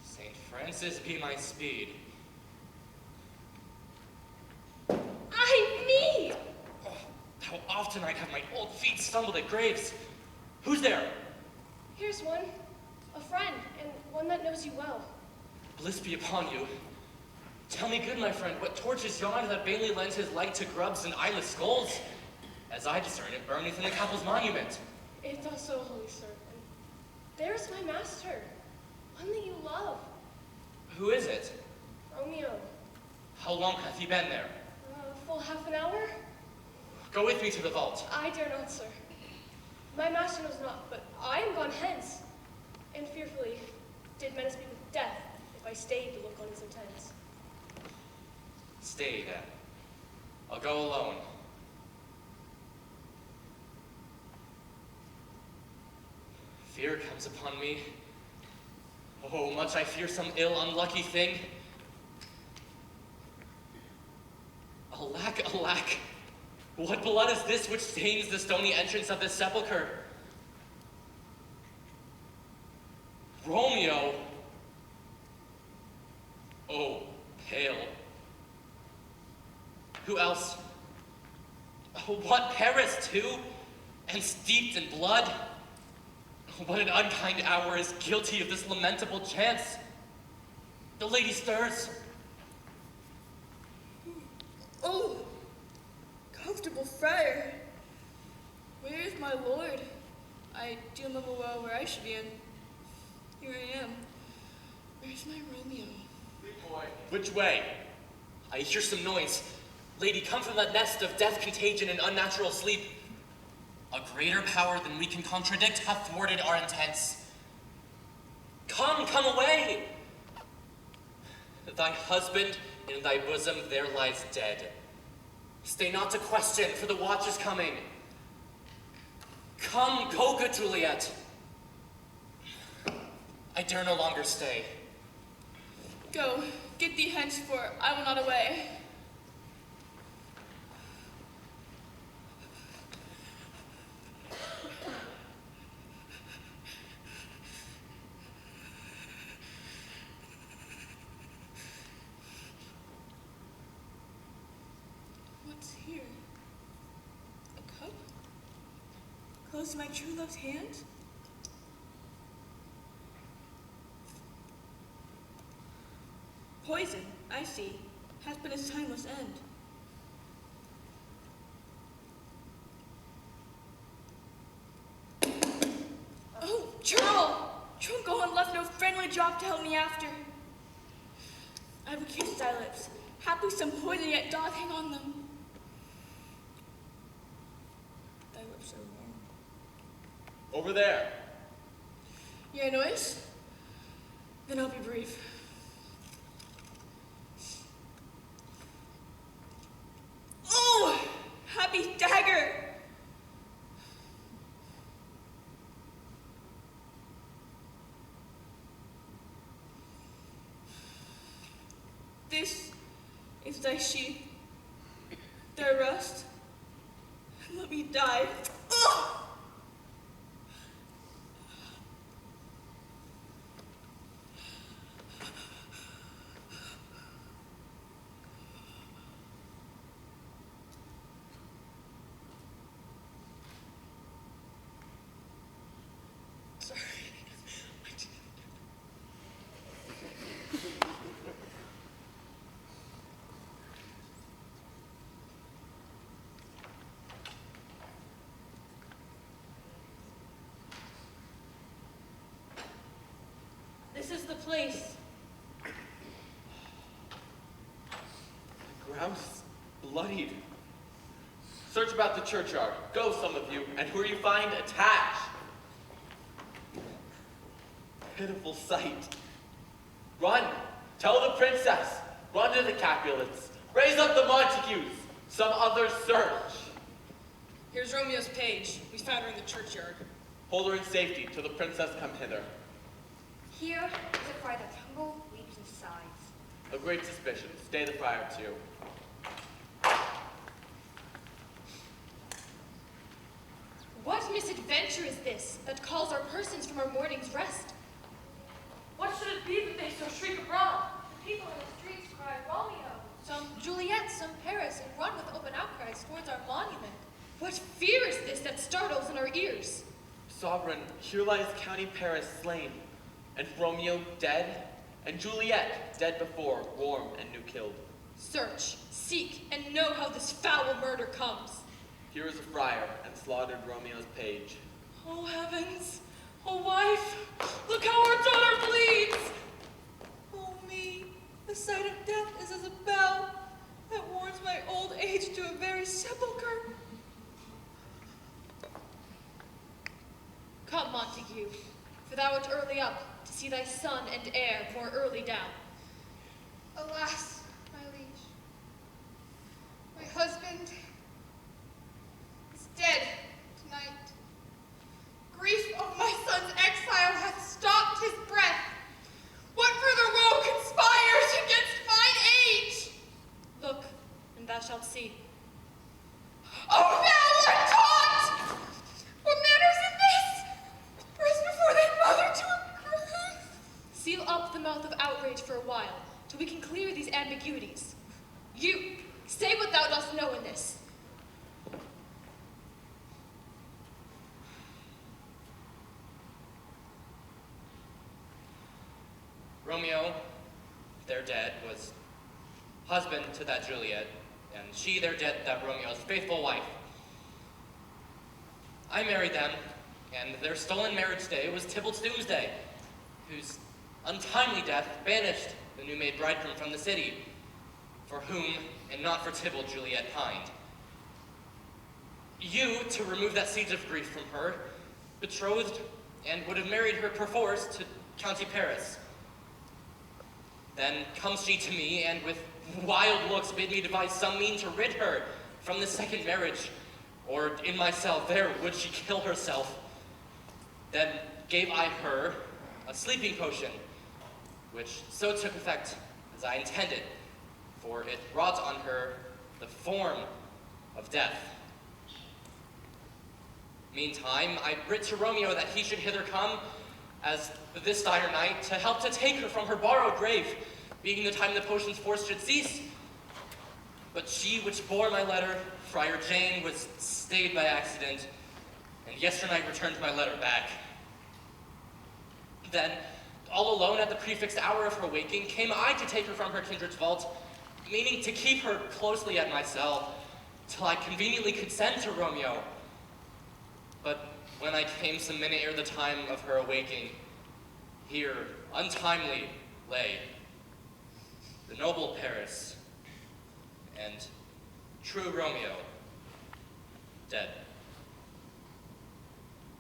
St. Francis be my speed. Me! Oh, how often I'd have my old feet stumbled at graves. Who's there? Here's one. A friend, and one that knows you well. Bliss be upon you. Tell me good, my friend, what torch is yonder that vainly lends his light to grubs and eyeless skulls? As I discern it, burneth in the couple's monument. It does so, holy sir. And there's my master, one that you love, Who is it? Romeo. How long hath he been there? Full half an hour? Go with me to the vault. I dare not, sir. My master knows not, but I am gone hence. And fearfully did menace me with death if I stayed to look on his intents. Stay, then. I'll go alone. Fear comes upon me. Oh, much I fear some ill, unlucky thing. Alack, alack. What blood is this which stains the stony entrance of this sepulchre? Romeo. Oh, pale. Who else? Oh, what Paris too? And steeped in blood? What an unkind hour is guilty of this lamentable chance. The lady stirs. Oh, comfortable friar. Where is my lord? I do remember well where I should be, and here I am. Where's my Romeo? Boy. Which way? I hear some noise. Lady, come from that nest of death, contagion, and unnatural sleep. A greater power than we can contradict hath thwarted our intents. Come, come away! Thy husband in thy bosom there lies dead. Stay not to question, for the watch is coming. Come, go, good Juliet. I dare no longer stay. Go, get thee hence, for I will not away. What's here? A cup? Close to my true love's hand? Poison, I see, hath been its timeless end. Oh, churl! Trunk gone left no friendly drop to help me after. I would kiss thy lips. Haply some poison yet doth hang on them. Thy lips are warm. Over there. You hear a noise? Then I'll be brief. Oh, happy dagger! This is thy sheath, thy rust. Let me die. Ugh! This is the place. The ground is bloodied. Search about the churchyard. Go, some of you, and who you find, attach. Pitiful sight. Run! Tell the princess! Run to the Capulets! Raise up the Montagues! Some other search! Here's Romeo's page. We found her in the churchyard. Hold her in safety till the princess come hither. Here is a cry that humble, weeps, and sighs. A great suspicion. Stay the friar too. What misadventure is this that calls our persons from our morning's rest? What should it be that they so shriek abroad? The people in the streets cry, Romeo. Some Juliet, some Paris, and run with open outcries towards our monument. What fear is this that startles in our ears? Sovereign, here lies County Paris slain, and Romeo dead, and Juliet dead before, warm and new killed. Search, seek, and know how this foul murder comes. Here is a friar, and slaughtered Romeo's page. Oh heavens! Oh wife! Look how our daughter bleeds! Oh me! The sight of death is as a bell that warns my old age to a very sepulchre. Come, Montague, for thou art early up to see thy son and heir more early down. Alas, my liege, my husband is dead tonight. Grief of my son's exile hath stopped his breath. What further woe conspires against mine age? Look, and thou shalt see. Oh, thou art taught! What manners in this? Rest before thy mother to a grave. Seal up the mouth of outrage for a while, till we can clear these ambiguities. You, say what thou dost know in this. Romeo, their dead, was husband to that Juliet, and she, their dead, that Romeo's faithful wife. I married them, and their stolen marriage day was Tybalt's doomsday, whose untimely death banished the new-made bridegroom from the city, for whom, and not for Tybalt, Juliet pined. You, to remove that siege of grief from her, betrothed and would have married her perforce to County Paris. Then comes she to me, and with wild looks bid me devise some mean to rid her from the second marriage, or in my cell there would she kill herself. Then gave I her a sleeping potion, which so took effect as I intended, for it wrought on her the form of death. Meantime, I writ to Romeo that he should hither come, as this dire night, to help to take her from her borrowed grave, being the time the potion's force should cease. But she which bore my letter, Friar Jane, was stayed by accident, and yesternight returned my letter back. Then, all alone at the prefixed hour of her waking, came I to take her from her kindred's vault, meaning to keep her closely at my cell, till I conveniently could send to Romeo. But when I came some minute ere the time of her awaking, here, untimely, lay the noble Paris and true Romeo, dead.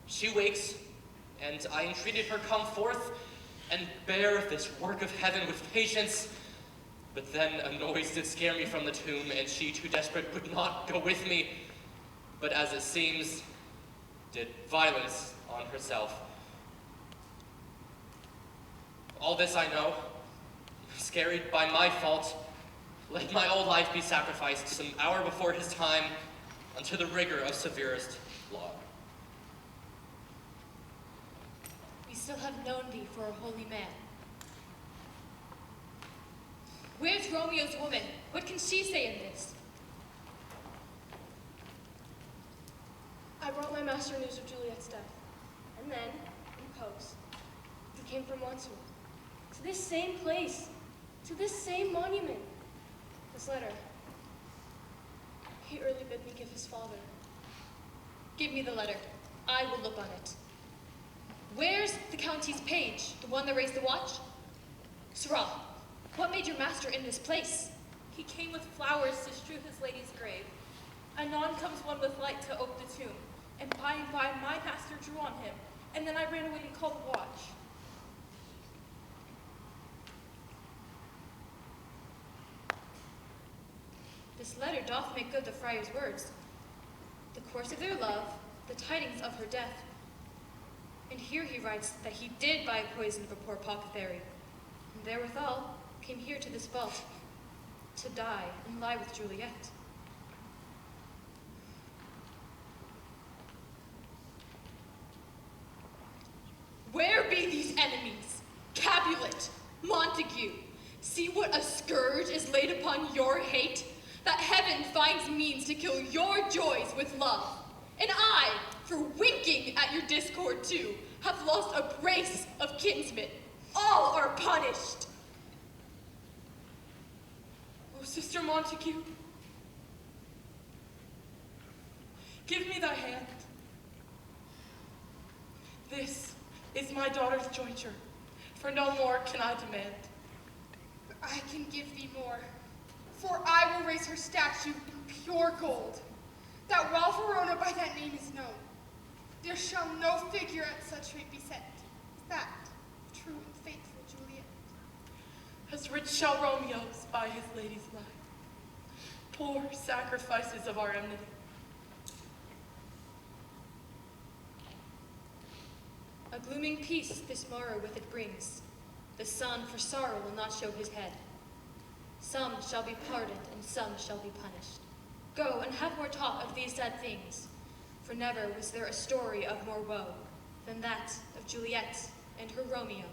She wakes, and I entreated her come forth and bear this work of heaven with patience. But then a noise did scare me from the tomb, and she, too desperate, would not go with me, but as it seems, did violence on herself. All this I know, scarried by my fault, let my old life be sacrificed some hour before his time unto the rigor of severest law. We still have known thee for a holy man. Where's Romeo's woman? What can she say in this? I brought my master news of Juliet's death. And then, in post, he came from Montsou, to this same place, to this same monument. This letter. He early bid me give his father. Give me the letter. I will look on it. Where's the Countess page, the one that raised the watch? Sirrah, what made your master in this place? He came with flowers to strew his lady's grave. Anon comes one with light to ope the tomb, and by my master drew on him, and then I ran away and called the watch. This letter doth make good the friar's words. The course of their love, the tidings of her death. And here he writes that he did buy poison of a poor apothecary, and therewithal came here to this vault, to die and lie with Juliet. Where be these enemies? Capulet, Montague, see what a scourge is laid upon your hate, that heaven finds means to kill your joys with love. And I, for winking at your discord too, have lost a brace of kinsmen. All are punished. Oh, Sister Montague, give me thy hand. This is my daughter's jointure, for no more can I demand. I can give thee more, for I will raise her statue in pure gold, that while Verona by that name is known, there shall no figure at such rate be set. Is that true and faithful, Juliet? As rich shall Romeo's by his lady's life. Poor sacrifices of our enmity. A glooming peace this morrow with it brings. The sun for sorrow will not show his head. Some shall be pardoned, and some shall be punished. Go and have more talk of these sad things, for never was there a story of more woe than that of Juliet and her Romeo.